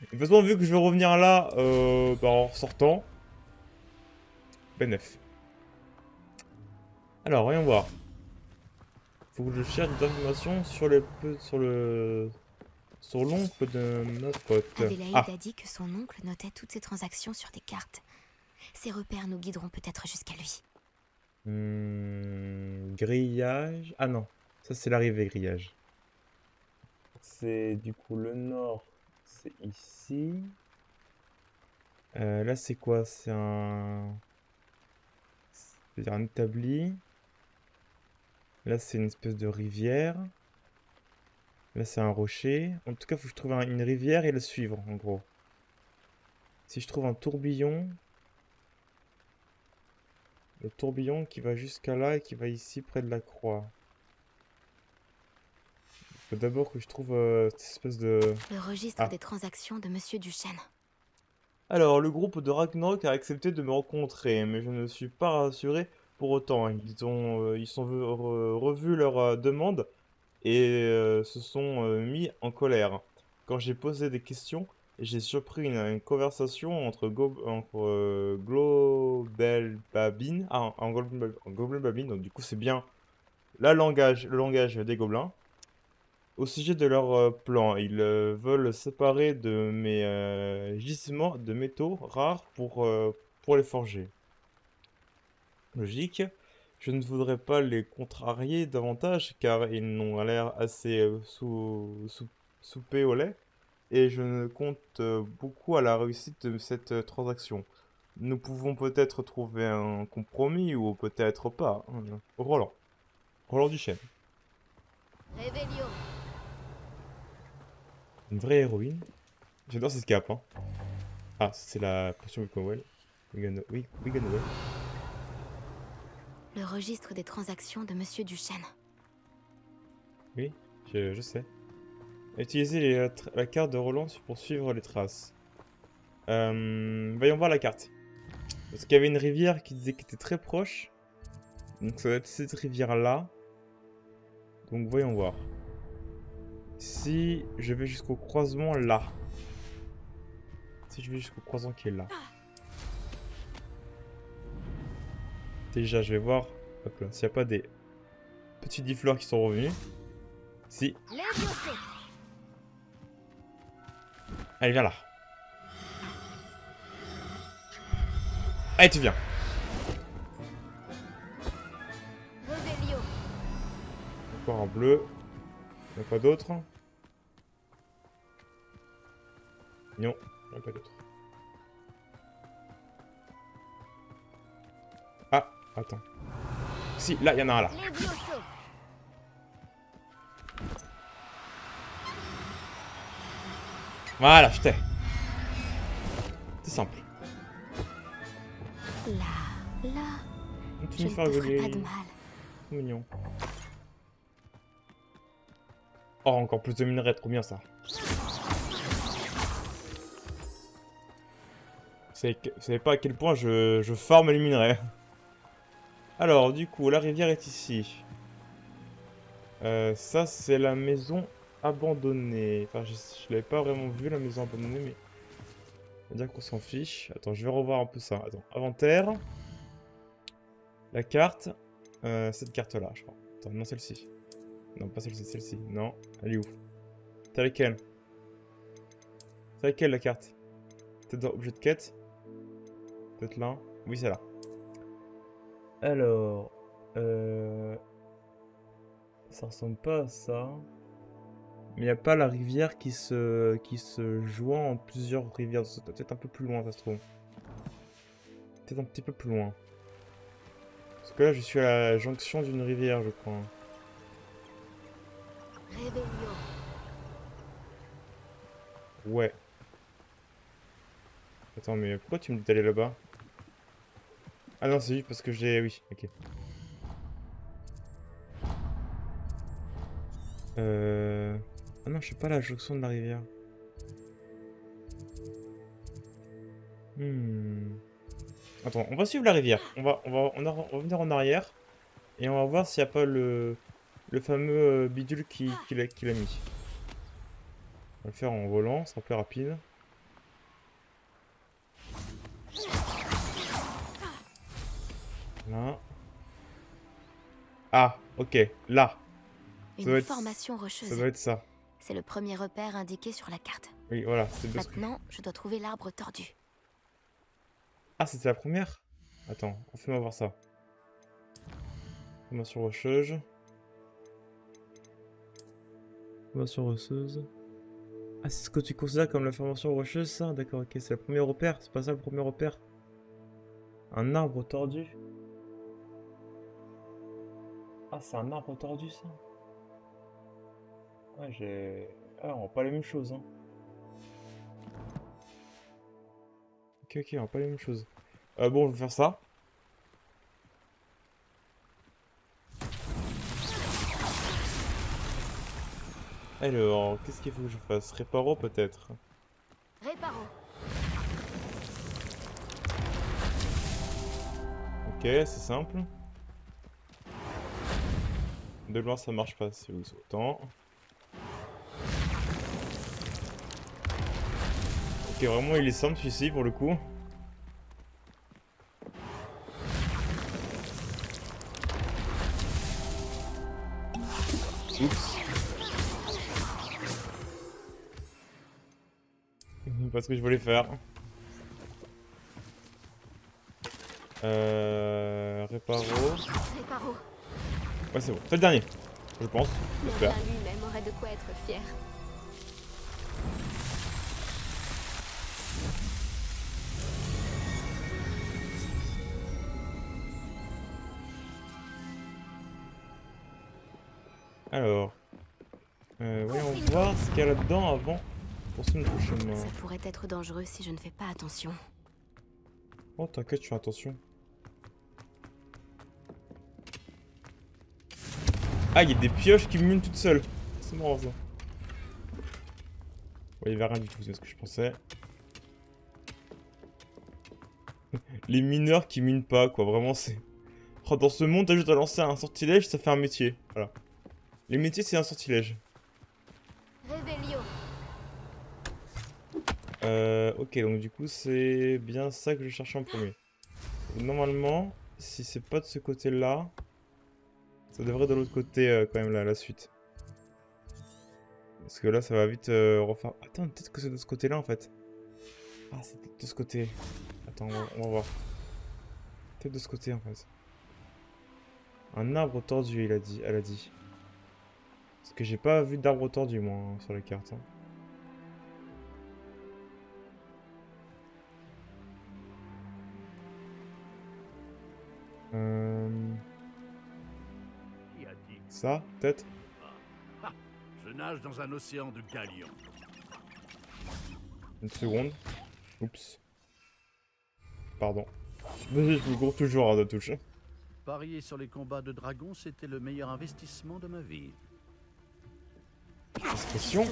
De toute façon, vu que je vais revenir là en sortant. Benef. Alors, voyons voir. Faut que je cherche des informations sur sur l'oncle de ma pote. Adélaïde Ah, a dit que son oncle notait toutes ses transactions sur des cartes. Ces repères nous guideront peut-être jusqu'à lui. grillage. Ah non, ça c'est l'arrivée grillage. C'est du coup le nord, c'est ici. Là c'est quoi? C'est-à-dire un établi. Là c'est une espèce de rivière. Là c'est un rocher. En tout cas, faut que je trouve une rivière et la suivre en gros. Si je trouve un tourbillon. Le tourbillon qui va jusqu'à là et qui va ici près de la croix. Il faut d'abord que je trouve cette espèce de... Le registre Ah. des transactions de Monsieur Duchesne. Alors, le groupe de Ragnarok a accepté de me rencontrer, mais je ne suis pas rassuré pour autant. Ils sont revus leur demande et se sont mis en colère. Quand j'ai posé des questions, j'ai surpris une conversation entre Global Babine. Ah, Global Babine, donc du coup c'est bien le langage des gobelins. Au sujet de leur plan, ils veulent séparer de mes gisements de métaux rares pour les forger. Logique. Je ne voudrais pas les contrarier davantage car ils n'ont l'air assez soupés au lait et je ne compte beaucoup à la réussite de cette transaction. nous pouvons peut-être trouver un compromis ou peut-être pas. Roland. Roland Duchesne. Réveillon. Une vraie héroïne. J'adore cette cape. Hein. Ah, c'est la potion Wiganowell. Wiganowell. Le registre des transactions de Monsieur Duchesne. Oui, je sais. Utilisez la carte de Roland pour suivre les traces. Voyons voir la carte. Parce qu'il y avait une rivière qui disait qu'elle était très proche. Donc ça doit être cette rivière-là. Donc voyons voir. Si je vais jusqu'au croisement là. Si je vais jusqu'au croisement qui est là. Déjà, je vais voir s'il n'y a pas des petits diffleurs qui sont revenus. Si. Allez, viens là. Allez, tu viens. Réveillon. Encore en bleu. Il n'y a pas d'autre. Non, il n'y a pas d'autre. Ah, attends. Si, là, il y en a un là. Voilà, je t'ai. C'est simple. Là. Tu Je me ne fais te ferai rigoler. pas de mal. C'est mignon. Oh, encore plus de minerais, trop bien ça. Vous savez pas à quel point je farme les minerais. Alors, du coup, la rivière est ici. Ça, c'est la maison abandonnée. Enfin, je l'avais pas vraiment vu, la maison abandonnée, mais... On va dire qu'on s'en fiche. Attends, je vais revoir un peu ça. Attends, inventaire. La carte. Cette carte-là, je crois. Attends, non, celle-ci. Non, pas celle-ci, celle-ci. Non, elle est où? T'as laquelle? C'est laquelle, la carte? Peut-être dans objet de quête? Peut-être là? Oui, c'est là. Alors... Ça ressemble pas à ça. Mais il n'y a pas la rivière qui se joint en plusieurs rivières. C'est peut-être un peu plus loin, ça se trouve. Peut-être un petit peu plus loin. Parce que là, je suis à la jonction d'une rivière, je crois. Réveillon. Ouais. Attends, mais pourquoi tu me dis d'aller là-bas? Ah non, c'est juste parce que j'ai... Oui, ok. Ah non, je suis pas à la jonction de la rivière. Attends, on va suivre la rivière. On va revenir en arrière. Et on va voir s'il n'y a pas le fameux bidule qu'il a mis. On va le faire en volant, ça sera plus rapide. Là. Ah, ok, là. Une formation rocheuse. Ça doit être ça. C'est le premier repère indiqué sur la carte. Oui, voilà. C'est Maintenant, je dois trouver l'arbre tordu. Ah, c'était la première? Attends, fais-moi voir ça. Formation rocheuse. Formation rocheuse. Ah, c'est ce que tu considères comme la formation rocheuse, ça? D'accord, ok, c'est le premier repère. C'est pas ça le premier repère? Un arbre tordu? Ah, c'est un arbre tordu, ça? Ouais, Ah, on voit pas les mêmes choses, hein. Ok, on voit pas les mêmes choses. Bon, je vais faire ça. Alors, qu'est-ce qu'il faut que je fasse? Réparo, peut-être? Réparo. Ok, c'est simple. De loin, ça marche pas, c'est autant. Ok, vraiment, il est simple celui-ci pour le coup. Oups. Pas ce que je voulais faire. Réparo. Réparo. Ouais, c'est bon. C'est le dernier, je pense. J'espère. Merlin lui-même aurait de quoi être fier. Alors. Voyons voir ce qu'il y a là-dedans avant pour se notre chemin. Ça pourrait être dangereux si je ne fais pas attention. Oh, t'inquiète, je fais attention. Ah, il y a des pioches qui minent toutes seules. C'est marrant ça. Ouais, il y avait rien du tout, c'est ce que je pensais. Les mineurs qui minent pas, quoi. Vraiment, c'est... Oh, dans ce monde, t'as juste à lancer un sortilège, ça fait un métier. Voilà. Les métiers, c'est un sortilège. Revelio. Ok, donc du coup, c'est bien ça que je cherchais en premier. Normalement, si c'est pas de ce côté-là, ça devrait être de l'autre côté, quand même, là, la suite. Parce que là, ça va vite refaire... Attends, peut-être que c'est de ce côté-là, en fait. Ah, c'est peut-être de ce côté. Attends, on va voir. Peut-être de ce côté, en fait. Un arbre tordu, elle a dit. Parce que j'ai pas vu d'arbre tordu, moi, hein, sur la carte. Hein. Qui a dit? Ça, peut-être? Ah, je nage dans un océan de galions. Une seconde. Oups. Pardon. Je me cours toujours à de touche. Parier sur les combats de dragons, c'était le meilleur investissement de ma vie. Expression.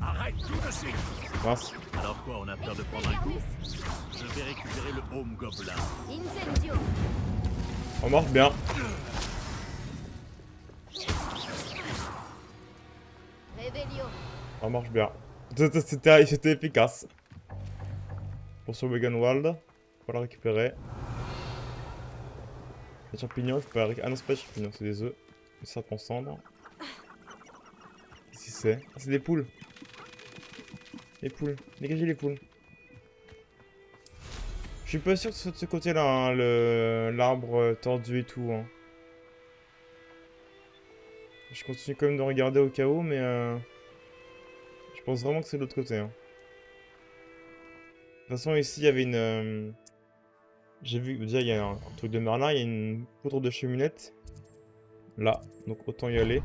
Arrête tout de suite! Mince. Alors quoi, on a peur de prendre un coup? Je vais récupérer le home gobelin. Incendio. On marche bien. Revelio. On marche bien. C'était efficace. Pour sur Veganwald. Faut la récupérer. Les champignons, je peux la récupérer. Ah non, c'est pas des champignons, c'est des œufs. Des serpents cendres. Qu'est-ce que c'est? Ah, c'est des poules. Les poules. Dégagez les poules. Je suis pas sûr que ce soit de ce côté-là, hein, l'arbre tordu et tout. Hein. Je continue quand même de regarder au cas où, mais je pense vraiment que c'est de l'autre côté. Hein. De toute façon, ici, il y avait une... J'ai vu, déjà, il y a un truc de Merlin, il y a une poutre de cheminette. Là, donc autant y aller.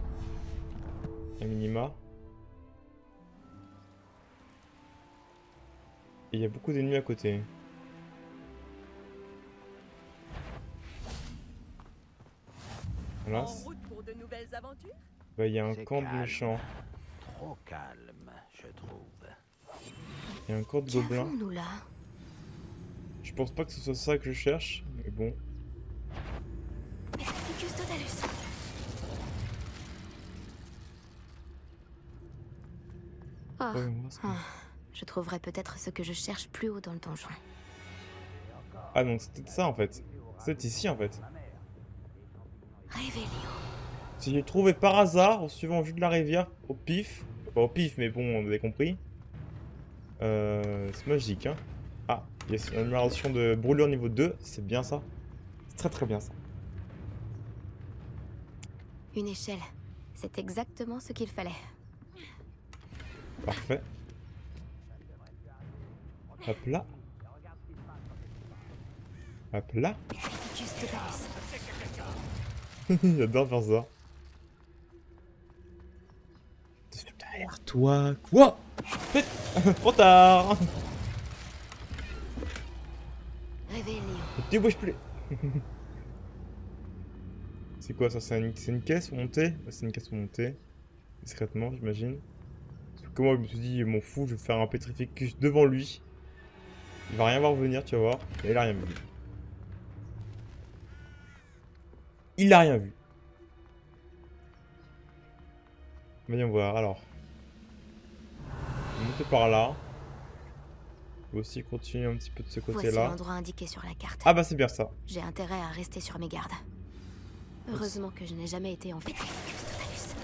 À minima. Et il y a beaucoup d'ennemis à côté. Voilà. En route pour de nouvelles aventures? Bah, il y a un C'est camp de calme. méchants. Trop calme, je trouve. Il y a un camp de gobelins. Qu'avons-nous là? Je pense pas que ce soit ça que je cherche, mais bon. Ficus totalus. Ah, Ouais, on va se- je trouverai peut-être ce que je cherche plus haut dans le donjon. Ah, donc c'est peut-être ça en fait. C'est ici en fait. Revelio. Si j'ai trouvé par hasard, en suivant juste la rivière, au pif. Pas au pif, mais bon, on avait compris. C'est magique, hein. Ah, yes, une amélioration de brûlure niveau 2, c'est bien ça. C'est très très bien ça. Une échelle. C'est exactement ce qu'il fallait. Parfait. Hop là. Hop là. Ficus totalus. J'adore faire ça. Derrière toi. Quoi? Trop tard. Revelio. Ne bouge plus. C'est quoi ça? C'est une caisse montée? Ouais, c'est une caisse montée. Discrètement, j'imagine. Parce que moi, je me suis dit, m'en fous, je vais faire un Petrificus devant lui. Il va rien voir venir, tu vas voir. Et il a rien vu. Il a rien vu. Voyons voir, alors. Monter par là. On peut aussi continuer un petit peu de ce Voici côté-là. l'endroit indiqué sur la carte. Ah bah c'est bien ça. J'ai intérêt à rester sur mes gardes. Heureusement que je n'ai jamais été en Ficus totalus.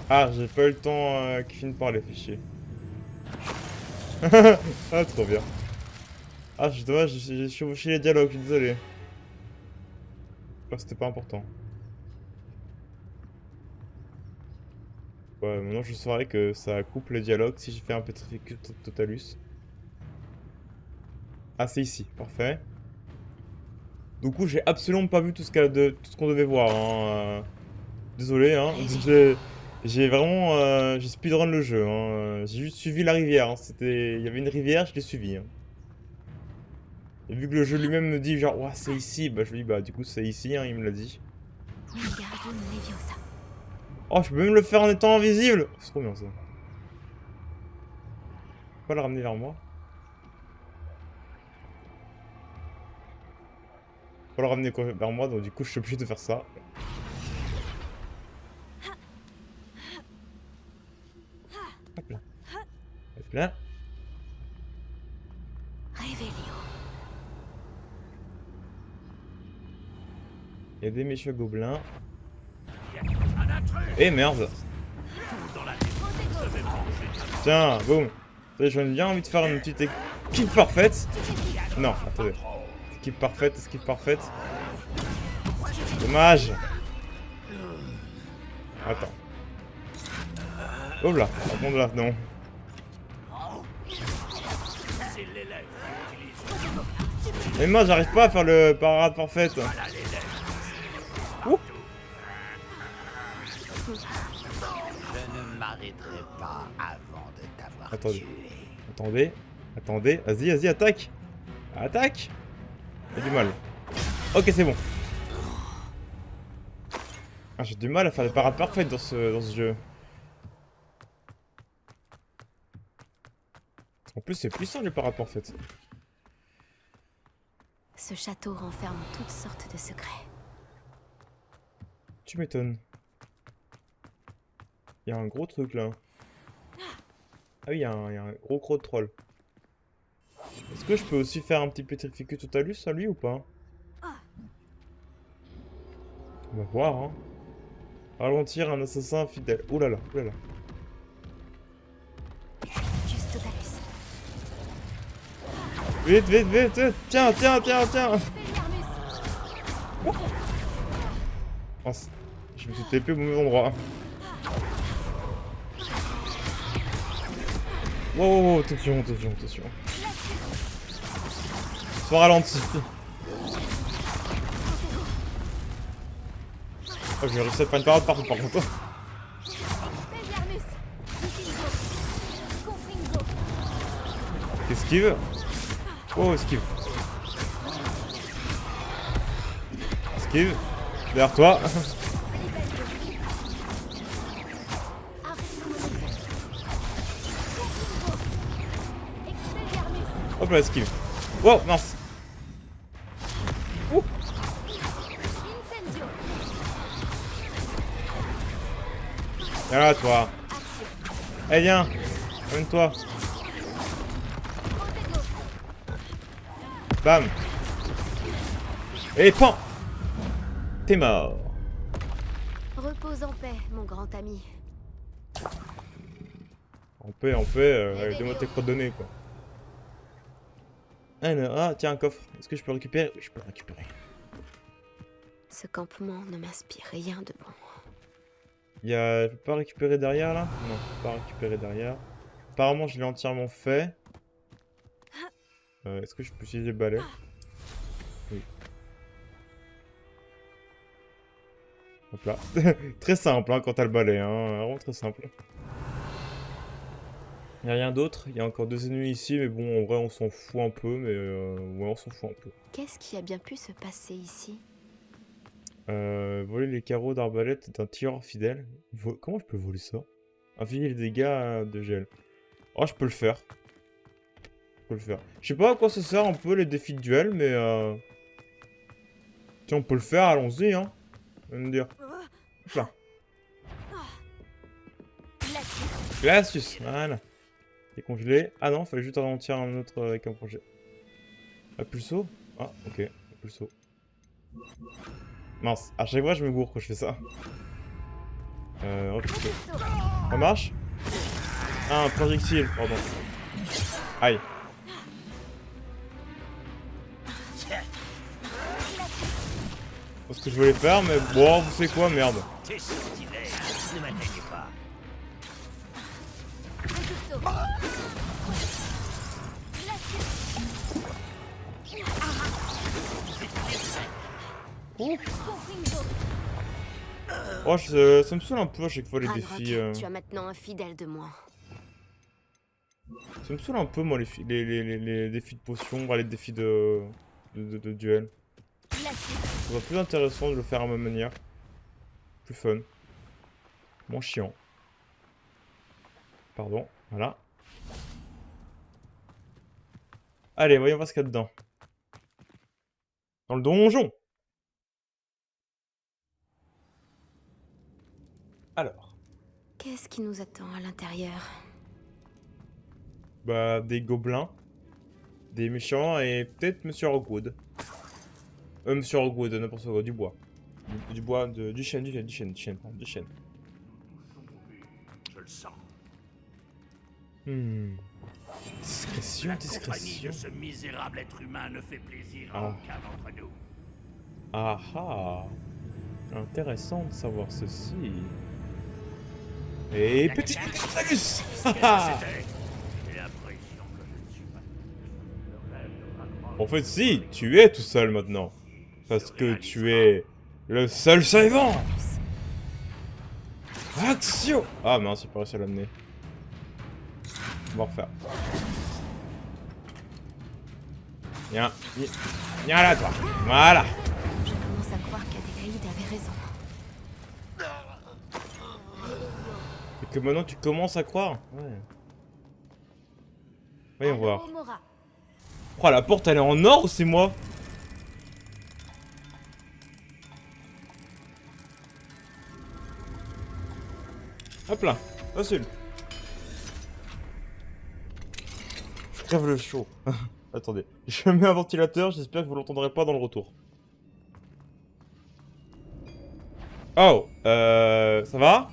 Ah, j'ai pas eu le temps qu'il finisse par les fichiers. Ah, trop bien. Ah, c'est dommage, j'ai chevauché les dialogues, je suis désolé. C'était pas important. Ouais, maintenant je saurais que ça coupe les dialogues si j'ai fait un Petrificus totalus. Ah, c'est ici, parfait. Du coup, j'ai absolument pas vu tout ce qu'on devait voir. Hein. Désolé, hein. J'ai vraiment... j'ai speedrun le jeu. Hein. J'ai juste suivi la rivière. Hein. Il y avait une rivière, je l'ai suivi. Hein. Et vu que le jeu lui-même me dit genre, ouais, c'est ici, bah je lui dis, bah du coup c'est ici, hein, il me l'a dit. Oh, je peux même le faire en étant invisible. C'est trop bien ça. Pas le ramener vers moi. Pas le ramener vers moi, donc du coup je suis obligé de faire ça. Hop là. Hop là. Il y a des méchants gobelins. Eh merde. Tiens, boum. J'ai bien envie de faire une petite équipe parfaite. Non, attendez. Équipe parfaite. Dommage. Attends. Oh là, par contre là, non. Mais moi j'arrive pas à faire le parade parfaite. Ouh. Je ne m'arrêterai pas avant de t'avoir tué. Attendez. Vas-y, attaque. Attaque. J'ai du mal. Ok, c'est bon. Ah, j'ai du mal à faire les parades parfaites dans ce jeu. En plus, c'est puissant les parades parfaites. Ce château renferme toutes sortes de secrets. Tu m'étonnes. Il y a un gros truc là. Ah oui, il y a un gros croc de troll. Est-ce que je peux aussi faire un petit pétrificus totalus à lui ou pas? On va voir, hein. Ralentir un assassin fidèle. Ouh là là, ouh là là. Juste totalus. Vite. Tiens. Oh, je me suis TP au mauvais endroit. Wow, attention. Sois ralenti. Oh, j'ai réussi à faire une parade partout par contre. Esquive. Oh, esquive. Derrière toi. Hop là, esquive. Wow, mince. Ouh. Viens là, toi. Eh, viens. Amène-toi. Bam. Et pan. T'es mort. Repose en paix, mon grand ami. En paix, donne-moi tes coordonnées, quoi. Alors, ah, tiens, un coffre. Est-ce que je peux le récupérer? Oui, je peux le récupérer. Ce campement ne m'inspire rien de bon. Je peux pas récupérer derrière, là? Non, je peux pas récupérer derrière. Apparemment, je l'ai entièrement fait. Est-ce que je peux utiliser le balai? Oui. Hop là. Très simple, hein, quand t'as le balai, hein. Vraiment très simple. Y'a rien d'autre, il y a encore 2 ennemis ici, mais bon, en vrai, on s'en fout un peu, mais ouais, on s'en fout un peu. Qu'est-ce qui a bien pu se passer ici? Voler les carreaux d'arbalète d'un tireur fidèle. Comment je peux voler ça? Infliger les dégâts de gel. Oh, je peux le faire. Je sais pas à quoi ça sert un peu les défis de duel, mais tiens, on peut le faire, allons-y, hein. On va me dire. Hop là. Glacius, voilà. Décongelé. Ah non, fallait juste ralentir un autre avec un projet. Ah, plus saut? Ah, ok. Plus saut. Mince, à chaque fois je me gourre quand je fais ça. Ok. Ça marche? Ah, un projectile, pardon. Aïe. C'est ce que je voulais faire, mais bon, vous savez quoi, merde. Tes sortilèges ne m'atteignent pas. Oh, ça me saoule un peu à chaque fois les Ragnarok, défis. tu as maintenant un fidèle de moi. Ça me saoule un peu, moi, les défis de potions, les défis de duel. Ça va plus intéressant de le faire à ma manière. Plus fun. Moins chiant. Pardon, voilà. Allez, voyons voir ce qu'il y a dedans. Dans le donjon. Alors. Qu'est-ce qui nous attend à l'intérieur? Bah, des gobelins. Des méchants et peut-être Monsieur Rockwood. Monsieur Rockwood, n'importe quoi, du bois. Du bois, du chêne. Je le sens. Discrétion, La compagnie discrétion. de ce misérable être humain ne fait plaisir à Ah. aucun d'entre nous. Ah ah. Intéressant de savoir ceci. Et petit Samus. Qu'est-ce que c'était? J'ai l'impression que je ne suis pas. Le rêve de Ragnarok. En fait, si, tu es tout seul maintenant. Parce que tu es le seul survivant. Action. Ah mince, j'ai pas réussi à l'amener. On va refaire. Viens là, toi. Voilà. Je commence à croire qu'Adélaïde avait raison. Et que maintenant tu commences à croire. Ouais. Voyons voir. Allô, Mora. Oh, la porte elle est en or ou c'est moi? Hop là, facile. Je crève le chaud. Attendez, je mets un ventilateur, j'espère que vous l'entendrez pas dans le retour. Oh, ça va?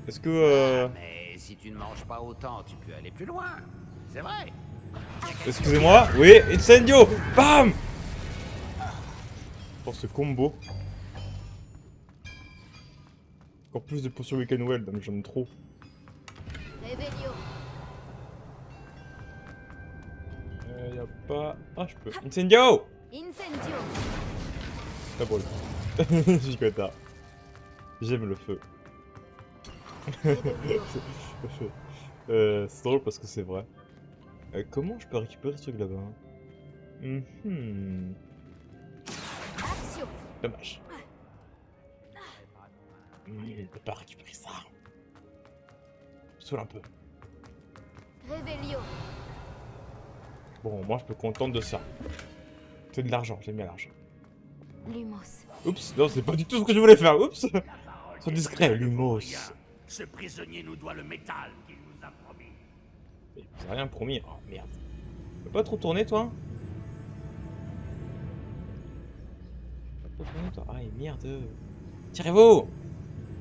Est-ce que Ah, mais si tu ne manges pas autant, tu peux aller plus loin. C'est vrai. excusez-moi, oui, incendio. Bam. Pour ce combo. Encore plus de potions Weekend Well, donc j'en ai trop. Revelio. Y'a pas... Ah, je peux. Incendio. Incendio. Ça brûle. J'y cotard. J'aime le feu. C'est drôle parce que c'est vrai. Comment je peux récupérer ce truc là-bas? Action. Dommage. Je peux pas récupérer ça. Je me saoule un peu. Revelio. Bon, moi je peux contenter de ça. C'est de l'argent, j'aime bien l'argent. Lumos. Oups, non, c'est pas du tout ce que je voulais faire. Oups. Sois discret, Lumos. Ce prisonnier nous doit le métal qu'il nous a promis. Mais vous avez rien promis. Oh merde. Tu peux pas trop tourner toi? Pas trop tourner toi? Ah merde. Tirez-vous.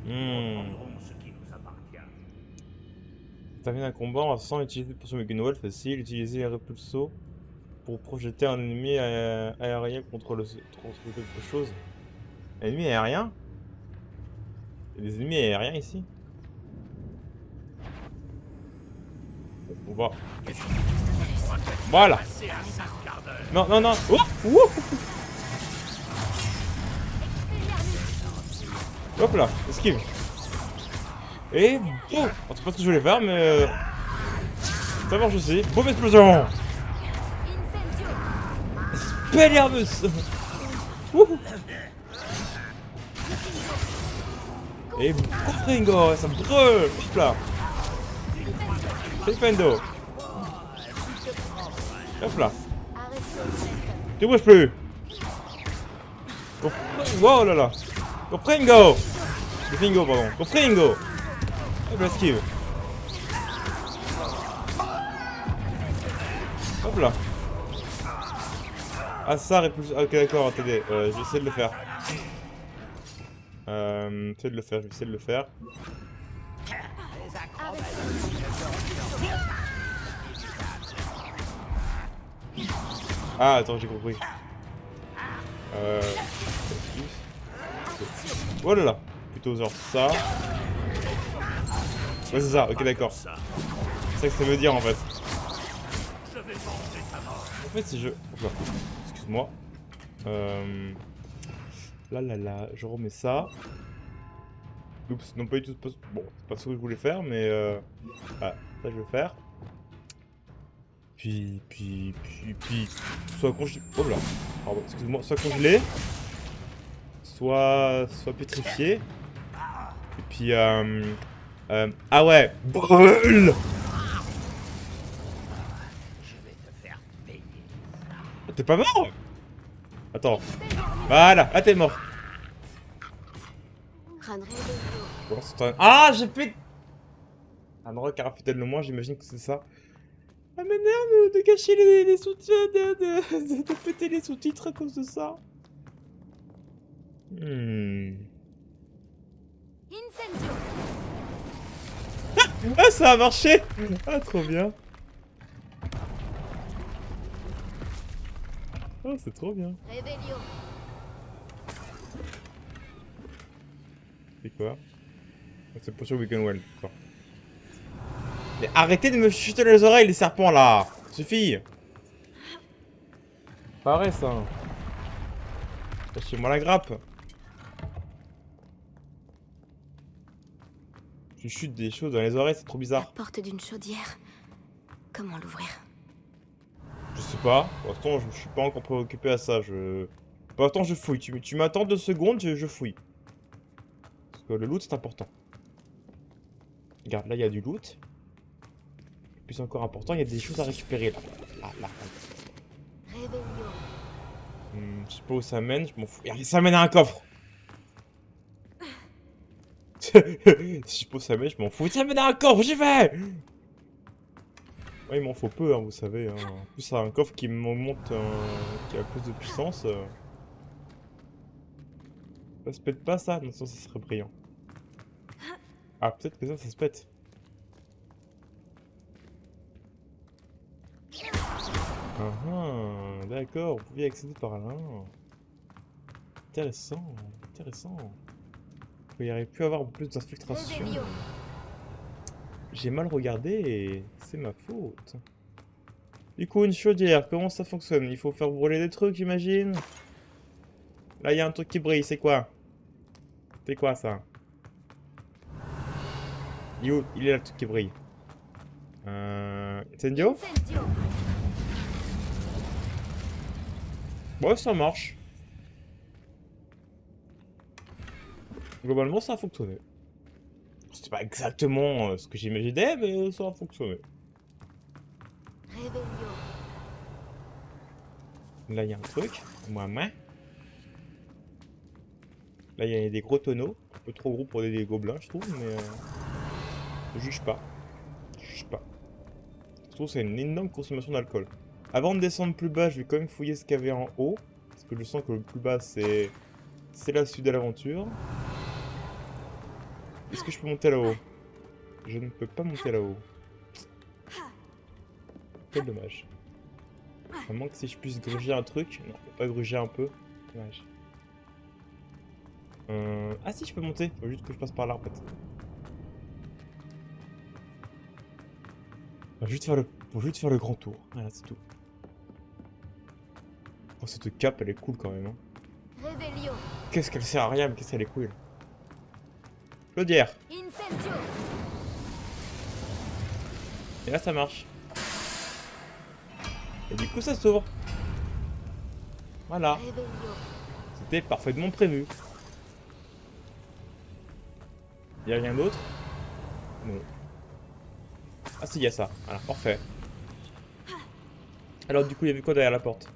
Prendrons ce qui nous appartient. Termine un combat sans utiliser pour son Noël facile. Utiliser un repulso pour projeter un ennemi aérien contre quelque chose. Ennemi aérien? Il y a des ennemis aériens ici? On va. Voilà. Passer un sale quart d'heure. Non, non, non. Oh, ouh. Hop là, esquive. Et boum. On sait pas ce que je voulais faire, mais ça marche aussi. Boum, explosion. Incendio. Expelliarmus. Wouhou. Et Fringo, ça me brûle. Hop là. Flipendo. Hop là. Tu bouges plus. Wow là là. Fringo. Fringo, pardon. Fringo. Hop là, esquive. Hop là. Ah ça répulse. Ok d'accord, attendez, je vais essayer de le faire. Je vais essayer de le faire. Ah attends, j'ai compris. Oh là là. Plutôt genre ça. Ouais c'est ça, ok d'accord. C'est ça que ça veut dire en fait. En fait si je... Hop là. Excuse-moi. Là, je remets ça. Oups, non pas du tout. Bon, c'est pas ce que je voulais faire, mais voilà, ça je vais faire. Puis, soit congelé. Oh là, pardon, excuse-moi, soit congelé, soit pétrifié. Et puis, ah ouais, brûle! Je vais te faire payer. T'es pas mort? Attends. Voilà, là t'es mort. Bon, ah, j'ai fait... Un endroit carafitaine le moins, j'imagine que c'est ça. Ça m'énerve de cacher les sous-titres, de péter les sous-titres à cause de ça. Ah, ça a marché! Ah, trop bien. Ah, c'est trop bien. C'est quoi? C'est potion Weekend Well. D'accord. Mais arrêtez de me chuter les oreilles, les serpents là! Suffit! Pareil ça. Lâchez-moi la grappe. Je chute des choses dans les oreilles, c'est trop bizarre. Porte d'une chaudière. Comment l'ouvrir? Je sais pas. Pour l'instant, je suis pas encore préoccupé à ça. Pour l'instant, je fouille. Tu m'attends 2 secondes, je fouille. Parce que le loot, c'est important. Regarde, là, il y a du loot. Plus encore important, il y a des choses à récupérer, là. Là. Je sais pas où ça mène, je m'en fous. Ça mène à un coffre. Si je sais pas où ça mène, je m'en fous. Ça mène à un coffre, j'y vais. Ouais, il m'en faut peu, hein, vous savez. Hein. En plus, c'est un coffre qui me monte, qui a plus de puissance. Ça se pète pas, ça? Non, ça serait brillant. Ah, peut-être que ça se pète. Ah, d'accord, vous pouvez accéder par là. Intéressant. Il aurait pu avoir plus d'infiltration. J'ai mal regardé et c'est ma faute. Du coup, une chaudière, comment ça fonctionne? Il faut faire brûler des trucs, j'imagine. Là, il y a un truc qui brille, c'est quoi? C'est quoi ça? Il est là le truc qui brille. Incendio? Ouais, ça marche. Globalement, ça a fonctionné. C'était pas exactement ce que j'imaginais, mais ça a fonctionné. Là, il y a un truc. Là, il y a des gros tonneaux. Un peu trop gros pour des gobelins, je trouve, mais... Je juge pas. Je trouve que c'est une énorme consommation d'alcool. Avant de descendre plus bas, je vais quand même fouiller ce qu'il y avait en haut. Parce que je sens que le plus bas, c'est la suite de l'aventure. Est-ce que je peux monter là-haut? Je ne peux pas monter là-haut. Quel dommage. À moins que si je puisse gruger un truc. Non, je peux pas gruger un peu. Dommage. Ah si, je peux monter. Faut juste que je passe par là en fait. Faut juste faire le grand tour. Voilà, c'est tout. Oh, cette cape, elle est cool quand même. Hein. Qu'est-ce qu'elle sert à rien, mais qu'est-ce qu'elle est cool. Chaudière. Et là, ça marche. Et du coup, ça s'ouvre. Voilà. C'était parfaitement prévu. Y'a rien d'autre? Non. Ah si, y a ça. Voilà, parfait. Alors du coup, il y avait quoi derrière la porte?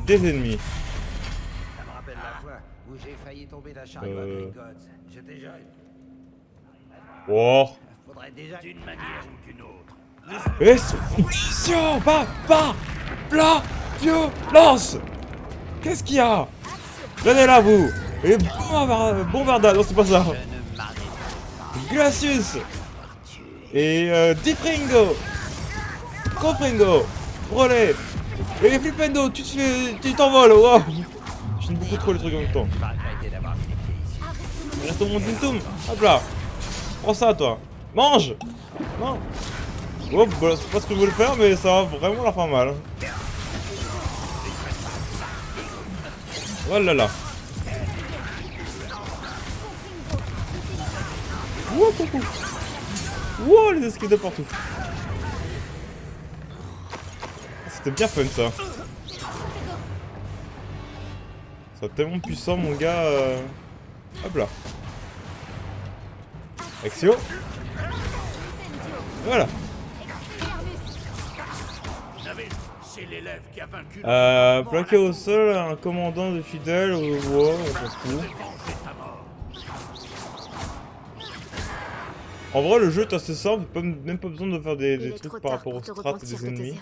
Des ennemis. Ça me rappelle la fois où j'ai failli tomber d'un chariot avec les Gods. J'étais jeune. Oh. Faudrait déjà d'une manière ou d'une autre. Explosion! Violence! Qu'est-ce qu'il y a? Venez là, vous! Et bombarda, non c'est pas ça. Glacius! Et Dipringo! Compringo! Relais! Et Flipendo, tu t'envoles! Wow. J'aime beaucoup trop les trucs en même temps. Reste au monde Toum. Hop là! Prends ça toi! Mange! Non! Oh, bah, c'est pas ce que je voulais faire, mais ça va vraiment la faire mal. Oh là là. Wouah, coucou. Wouah, les escaliers de partout. C'était bien fun ça. C'est tellement puissant mon gars. Hop là. Axio. Voilà. C'est l'élève qui a vaincu Plaqué au sol, un commandant de fidèle, wow, on s'en fout. En vrai, le jeu est assez simple, même pas besoin de faire des trucs par rapport aux strats et des ennemis.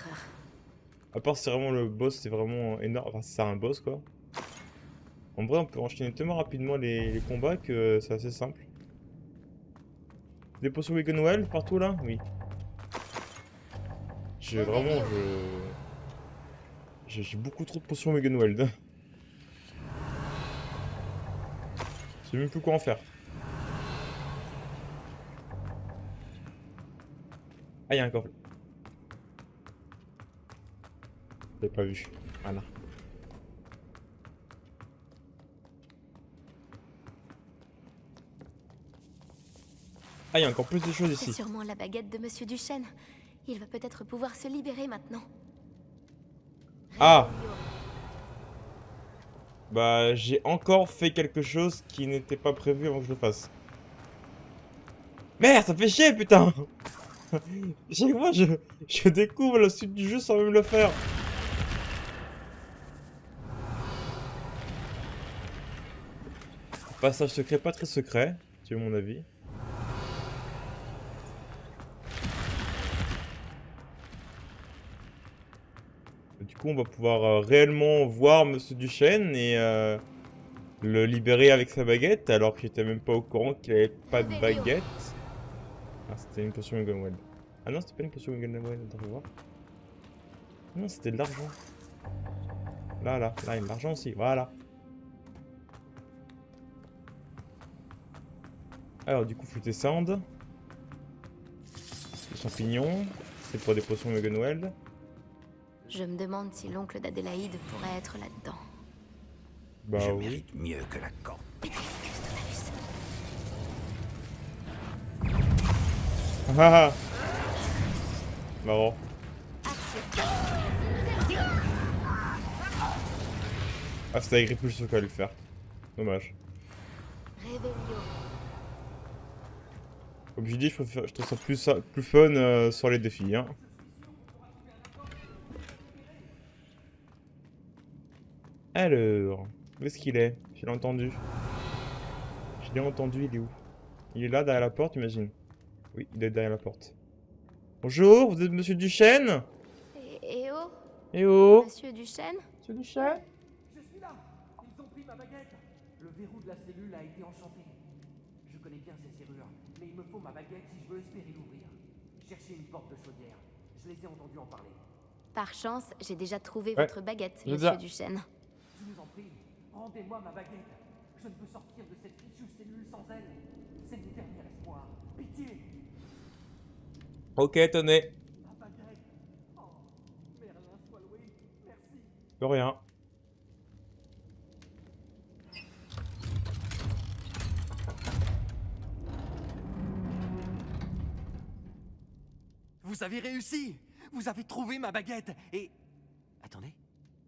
À part si vraiment le boss, c'est vraiment énorme, enfin si c'est un boss quoi. En vrai, on peut enchaîner tellement rapidement les combats que c'est assez simple. Des potions Wigan partout là? Oui. J'ai vraiment... J'ai beaucoup trop de potions Wigan. Je sais même plus quoi en faire. Ah, il y a un coffre. Je l'ai pas vu. Voilà. Ah, il y a encore plus de choses C'est ici. sûrement la baguette de Monsieur Duchesne. Il va peut-être pouvoir se libérer maintenant. Ah! Bah, j'ai encore fait quelque chose qui n'était pas prévu avant que je le fasse. Merde, ça fait chier, putain! Chaque fois, je découvre la suite du jeu sans même le faire. Passage secret, pas très secret, c'est mon avis. Du coup, on va pouvoir réellement voir Monsieur Duchesne et le libérer avec sa baguette, alors que j'étais même pas au courant qu'il avait pas de baguette. Ah, c'était une potion Wigan. Ah non, c'était pas une potion Wigan, attends, voir. Non, c'était de l'argent. Là, il y a de l'argent aussi, voilà. Alors, du coup, fruité sand. Les champignons, c'est pour des potions Wigan. Je me demande si l'oncle d'Adélaïde pourrait être là-dedans. Bah Je oui. mérite mieux que la corne. Ah ah. Marrant. Ah, c'était écrit plus sur quoi le faire. Dommage. Réveillon. Comme je dis, je trouve ça plus fun sur les défis. Hein. Alors, où est-ce qu'il est? Je l'ai entendu. Je l'ai entendu, il est où? Il est là, derrière la porte, imagine. Oui, il est derrière la porte. Bonjour, vous êtes Monsieur Duchesne? Eh oh, Eh oh, Monsieur Duchesne? Monsieur Duchesne? Je suis là. Ils ont pris ma baguette. Le verrou de la cellule a été enchanté. Je connais bien ces serrures, mais il me faut ma baguette si je veux espérer l'ouvrir. Cherchez une porte de chaudière. Je les ai entendus en parler. Par chance, j'ai déjà trouvé Ouais, votre baguette, j'ai Monsieur déjà. Duchesne. Je vous en prie, rendez-moi ma baguette. Je ne peux sortir de cette fichue cellule sans elle. C'est mon dernier espoir. Pitié. Ok, tenez. Ma baguette. Oh, Merlin soit loué. Merci. De rien. Vous avez réussi! Vous avez trouvé ma baguette et... Attendez,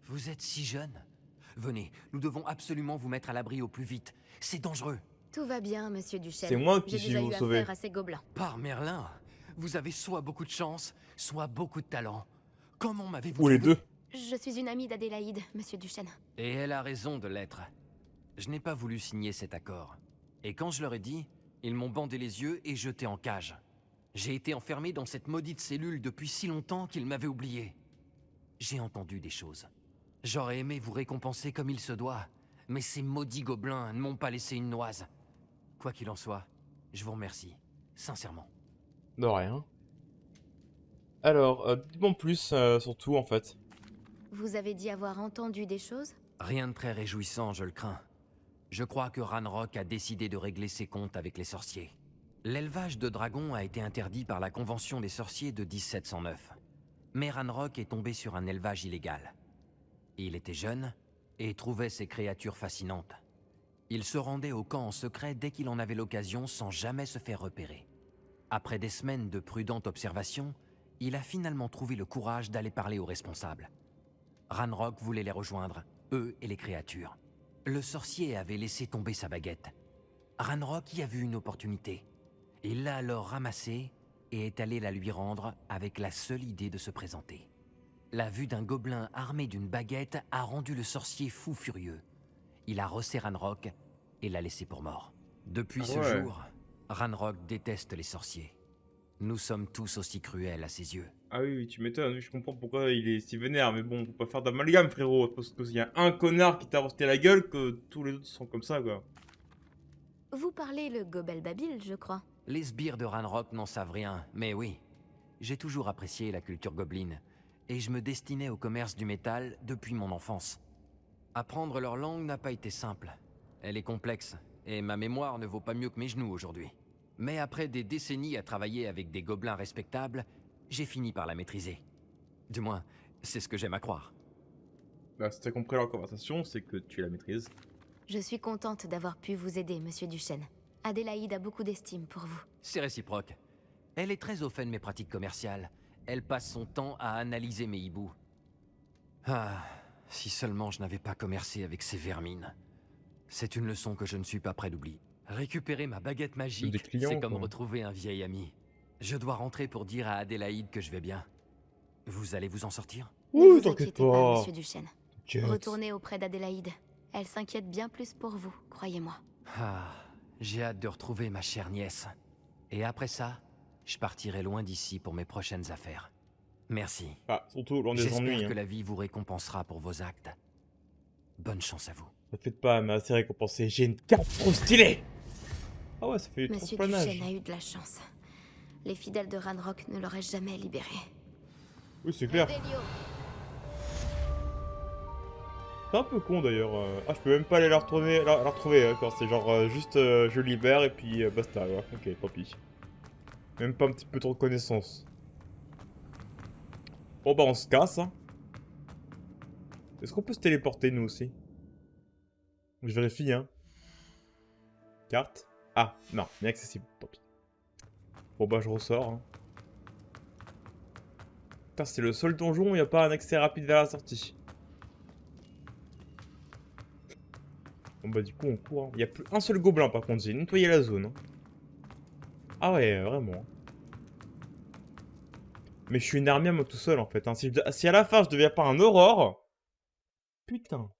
vous êtes si jeune. Venez, nous devons absolument vous mettre à l'abri au plus vite. C'est dangereux. Tout va bien, Monsieur Duchesne. C'est moi qui J'ai suis déjà vous eu sauver. affaire à ces gobelins. Par Merlin, vous avez soit beaucoup de chance, soit beaucoup de talent. Comment m'avez-vous Ou les trouvé? deux. Je suis une amie d'Adélaïde, Monsieur Duchesne. Et elle a raison de l'être. Je n'ai pas voulu signer cet accord. Et quand je leur ai dit, ils m'ont bandé les yeux et jeté en cage. J'ai été enfermé dans cette maudite cellule depuis si longtemps qu'ils m'avaient oublié. J'ai entendu des choses. J'aurais aimé vous récompenser comme il se doit, mais ces maudits gobelins ne m'ont pas laissé une noise. Quoi qu'il en soit, je vous remercie, sincèrement. De rien. Alors, dis-moi en plus, surtout en fait. Vous avez dit avoir entendu des choses? Rien de très réjouissant, je le crains. Je crois que Ranrock a décidé de régler ses comptes avec les sorciers. L'élevage de dragons a été interdit par la Convention des sorciers de 1709. Mais Ranrock est tombé sur un élevage illégal. Il était jeune, et trouvait ces créatures fascinantes. Il se rendait au camp en secret dès qu'il en avait l'occasion sans jamais se faire repérer. Après des semaines de prudente observation, il a finalement trouvé le courage d'aller parler aux responsables. Ranrock voulait les rejoindre, eux et les créatures. Le sorcier avait laissé tomber sa baguette. Ranrock y a vu une opportunité. Il l'a alors ramassée et est allé la lui rendre avec la seule idée de se présenter. La vue d'un gobelin armé d'une baguette a rendu le sorcier fou furieux. Il a rossé Ranrock et l'a laissé pour mort. Depuis ce jour, Ranrock déteste les sorciers. Nous sommes tous aussi cruels à ses yeux. Ah oui, tu m'étonnes, je comprends pourquoi il est si vénère, mais bon, faut pas faire d'amalgame, frérot, parce qu'il y a un connard qui t'a roasté la gueule que tous les autres sont comme ça, quoi. Vous parlez le Gobel Babil, je crois. Les sbires de Ranrock n'en savent rien, mais oui. J'ai toujours apprécié la culture gobeline, et je me destinais au commerce du métal depuis mon enfance. Apprendre leur langue n'a pas été simple. Elle est complexe, et ma mémoire ne vaut pas mieux que mes genoux aujourd'hui. Mais après des décennies à travailler avec des gobelins respectables, j'ai fini par la maîtriser. Du moins, c'est ce que j'aime à croire. Bah, si t'as compris leur conversation, c'est que tu la maîtrises. Je suis contente d'avoir pu vous aider, monsieur Duchesne. Adélaïde a beaucoup d'estime pour vous. C'est réciproque. Elle est très au fait de mes pratiques commerciales. Elle passe son temps à analyser mes hiboux. Ah, si seulement je n'avais pas commercé avec ces vermines. C'est une leçon que je ne suis pas prêt d'oublier. Récupérer ma baguette magique, c'est comme retrouver un vieil ami. Je dois rentrer pour dire à Adélaïde que je vais bien. Vous allez vous en sortir? Ne vous inquiétez pas, monsieur Duchesne. Retournez auprès d'Adélaïde. Elle s'inquiète bien plus pour vous, croyez-moi. Ah, j'ai hâte de retrouver ma chère nièce. Et après ça, je partirai loin d'ici pour mes prochaines affaires. Merci. Ah, surtout loin des ennuis. J'espère que la vie vous récompensera pour vos actes. Bonne chance à vous. Ne faites pas, mais assez récompensé. J'ai une carte trop stylée. Ah ouais, ça fait du Monsieur Duchesne a eu de la chance. Les fidèles de Ranrock ne l'auraient jamais libéré. Oui, c'est clair. C'est un peu con d'ailleurs. Ah, je peux même pas aller la retrouver. Hein, c'est genre juste je libère et puis basta. Ouais. Ok, tant pis. Même pas un petit peu de reconnaissance. Bon bah on se casse. Hein. Est-ce qu'on peut se téléporter nous aussi? Je vérifie hein. Carte. Ah non, inaccessible. Tant pis. Bon bah je ressors. Hein. Putain, c'est le seul donjon où il n'y a pas un accès rapide vers la sortie. Bon bah du coup on court. Hein. Il n'y a plus un seul gobelin par contre, j'ai nettoyé la zone. Hein. Ah ouais, vraiment. Mais je suis une armée à moi tout seul en fait. Hein. Si à la fin je deviens pas un aurore... Putain.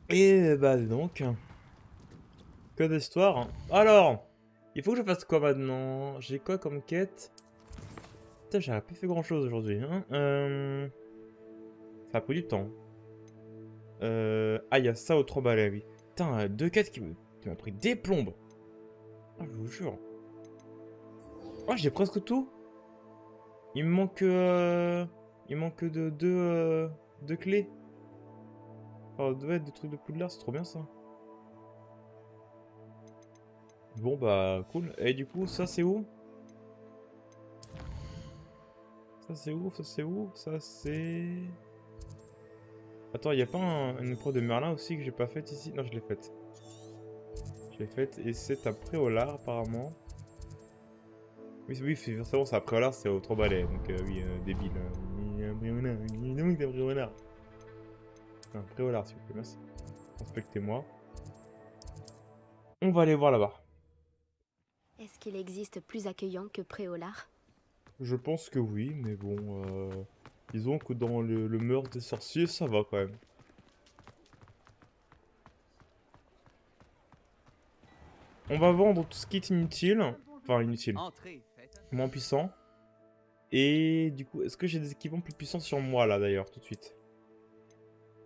Et bah donc... Que d'histoire. Hein. Alors, il faut que je fasse quoi maintenant? J'ai quoi comme quête? Putain, j'ai pas fait grand chose aujourd'hui. Hein. Ça a pris du temps. Ah, il y a ça au 3 balais, oui. Putain, deux quêtes qui m'ont pris des plombes. Ah, je vous jure. Oh, j'ai presque tout. Il me manque deux clés. Oh, ouais, des trucs de Poudlard, c'est trop bien ça. Bon bah cool. Et du coup ça c'est où? Ça c'est où? Ça c'est où? Ça c'est... Attends, il n'y a pas une épreuve de Merlin aussi que j'ai pas faite ici? Non, je l'ai faite. Je l'ai faite et c'est un préolard apparemment. Oui, oui, forcément c'est un préolard, c'est au 3 balais. Donc oui, débile. Un préolard s'il vous plaît, merci. Respectez-moi. On va aller voir là-bas. Est-ce qu'il existe plus accueillant que Préolard? Je pense que oui, mais bon, disons que dans le meurtre des sorciers, ça va quand même. On va vendre tout ce qui est inutile, enfin inutile, moins puissant. Et du coup, est-ce que j'ai des équipements plus puissants sur moi là d'ailleurs, tout de suite?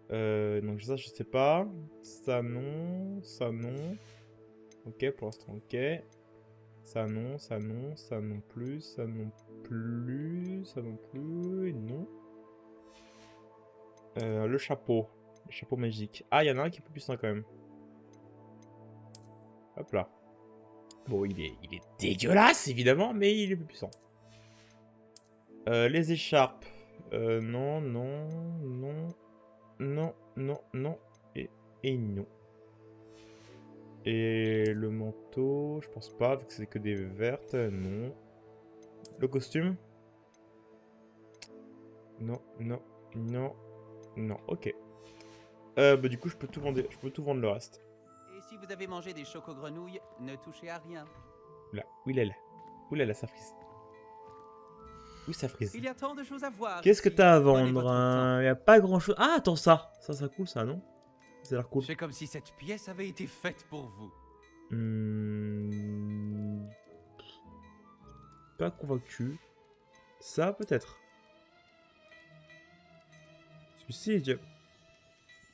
Donc ça je sais pas, ça non, ça non. Ok, pour l'instant ok. Ça non, ça non, ça non plus, ça non plus, ça non plus, et non. Le chapeau magique. Ah, il y en a un qui est plus puissant quand même. Hop là. Bon, il est dégueulasse évidemment, mais il est plus puissant. Les écharpes. Non, non, non, non, non, non, et non. Et le manteau, je pense pas, vu que c'est que des vertes, non. Le costume? Non, non, non, non, ok. Bah du coup, je peux tout vendre le reste. Et si vous avez mangé des choco-grenouilles, ne touchez à rien. Là, oulala. Oulala, ça frise. Oui, ça frise. Il y a tant de choses à voir. Qu'est-ce que ici. t'as à Prenez vendre? votre temps. Y a pas grand chose. Ah, attends, ça. Ça cool, ça, non? Ça a l'air cool. C'est comme si cette pièce avait été faite pour vous. Pas convaincu. Ça, peut-être. Celui-ci est déjà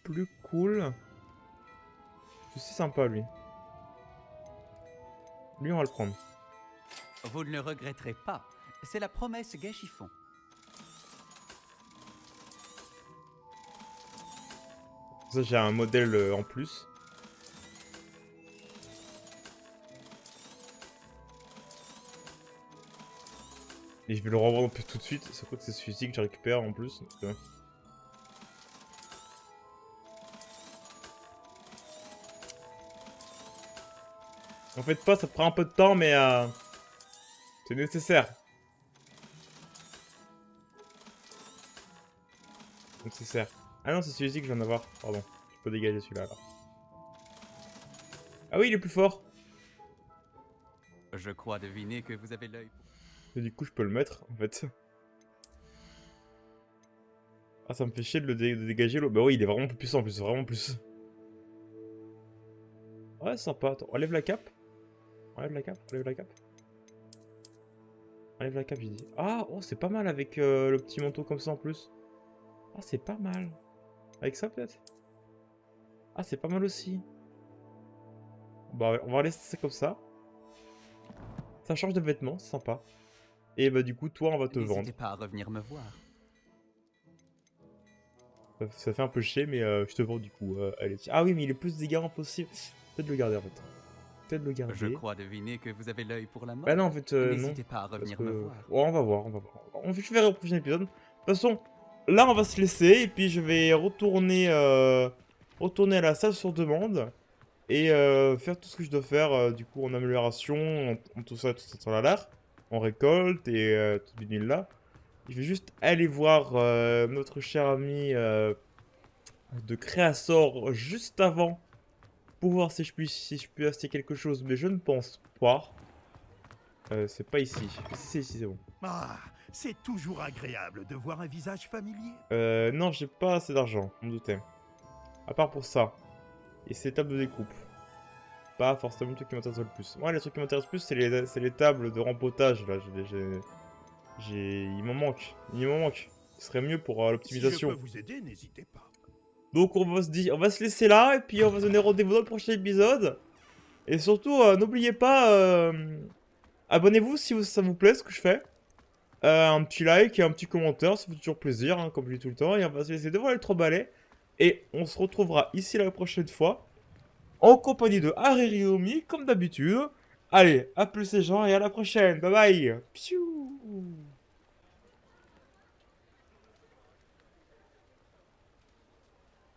plus cool. Celui-ci, sympa, lui. Lui, on va le prendre. Vous ne le regretterez pas. C'est la promesse Gâchiffon. Ça, j'ai un modèle en plus. Et je vais le revendre tout de suite. C'est quoi que c'est celui-ci que je récupère en plus. En fait, pas, ça prend un peu de temps, mais c'est nécessaire. Nécessaire. Ah non, c'est celui-ci que je viens d'avoir. Pardon. Je peux dégager celui-là. Ah oui, il est plus fort. Je crois deviner que vous avez l'œil. Et du coup, je peux le mettre, en fait. Ah, ça me fait chier de le dégager. Bah oui, il est vraiment plus puissant en plus. Vraiment plus. Ouais, sympa. Attends, enlève la cape. Enlève la cape, enlève la cape. Enlève la cape, j'ai dit. Ah, oh, c'est pas mal avec le petit manteau comme ça en plus. Ah, c'est pas mal. Avec ça, peut-être. Ah, c'est pas mal aussi. Bah, on va laisser ça comme ça. Ça change de vêtements, c'est sympa. Et bah, du coup, toi, on va te vendre. N'hésitez pas à revenir me voir. Ça fait un peu chier, mais je te vends du coup. Allez. Ah oui, mais il est plus dégâts possible. Peut-être le garder en fait. Peut-être le garder. Je crois deviner que vous avez l'œil pour la mode. Bah non, en fait, non. N'hésitez pas à revenir me voir. Oh, on va voir, on va voir. Je verrai au prochain épisode. De toute façon, là, on va se laisser. Et puis, je vais retourner à la salle sur demande. Et faire tout ce que je dois faire, du coup, en amélioration, en tout ça, là. En récolte et tout ce là. Je vais juste aller voir notre cher ami de Créasor juste avant pour voir si je puis acheter quelque chose, mais je ne pense pas. C'est pas ici. C'est ici, c'est bon. Ah, c'est toujours agréable de voir un visage familier. Non, j'ai pas assez d'argent, on me doutait. À part pour ça. Et ces tables de découpe. Pas forcément le truc qui m'intéresse le plus. Ouais, les trucs qui m'intéressent le plus, c'est les tables de rempotage, là. Il m'en manque. Ce serait mieux pour l'optimisation. Si je peux vous aider, n'hésitez pas. Donc on va se laisser là et puis on va se donner rendez-vous dans le prochain épisode. Et surtout, n'oubliez pas, abonnez-vous si ça vous plaît ce que je fais. Un petit like et un petit commentaire, ça fait toujours plaisir, hein, comme je dis tout le temps. Et on va se laisser devant les 3 balais. Et on se retrouvera ici la prochaine fois, en compagnie de Haririomi, comme d'habitude. Allez, à plus les gens et à la prochaine. Bye bye. Piou.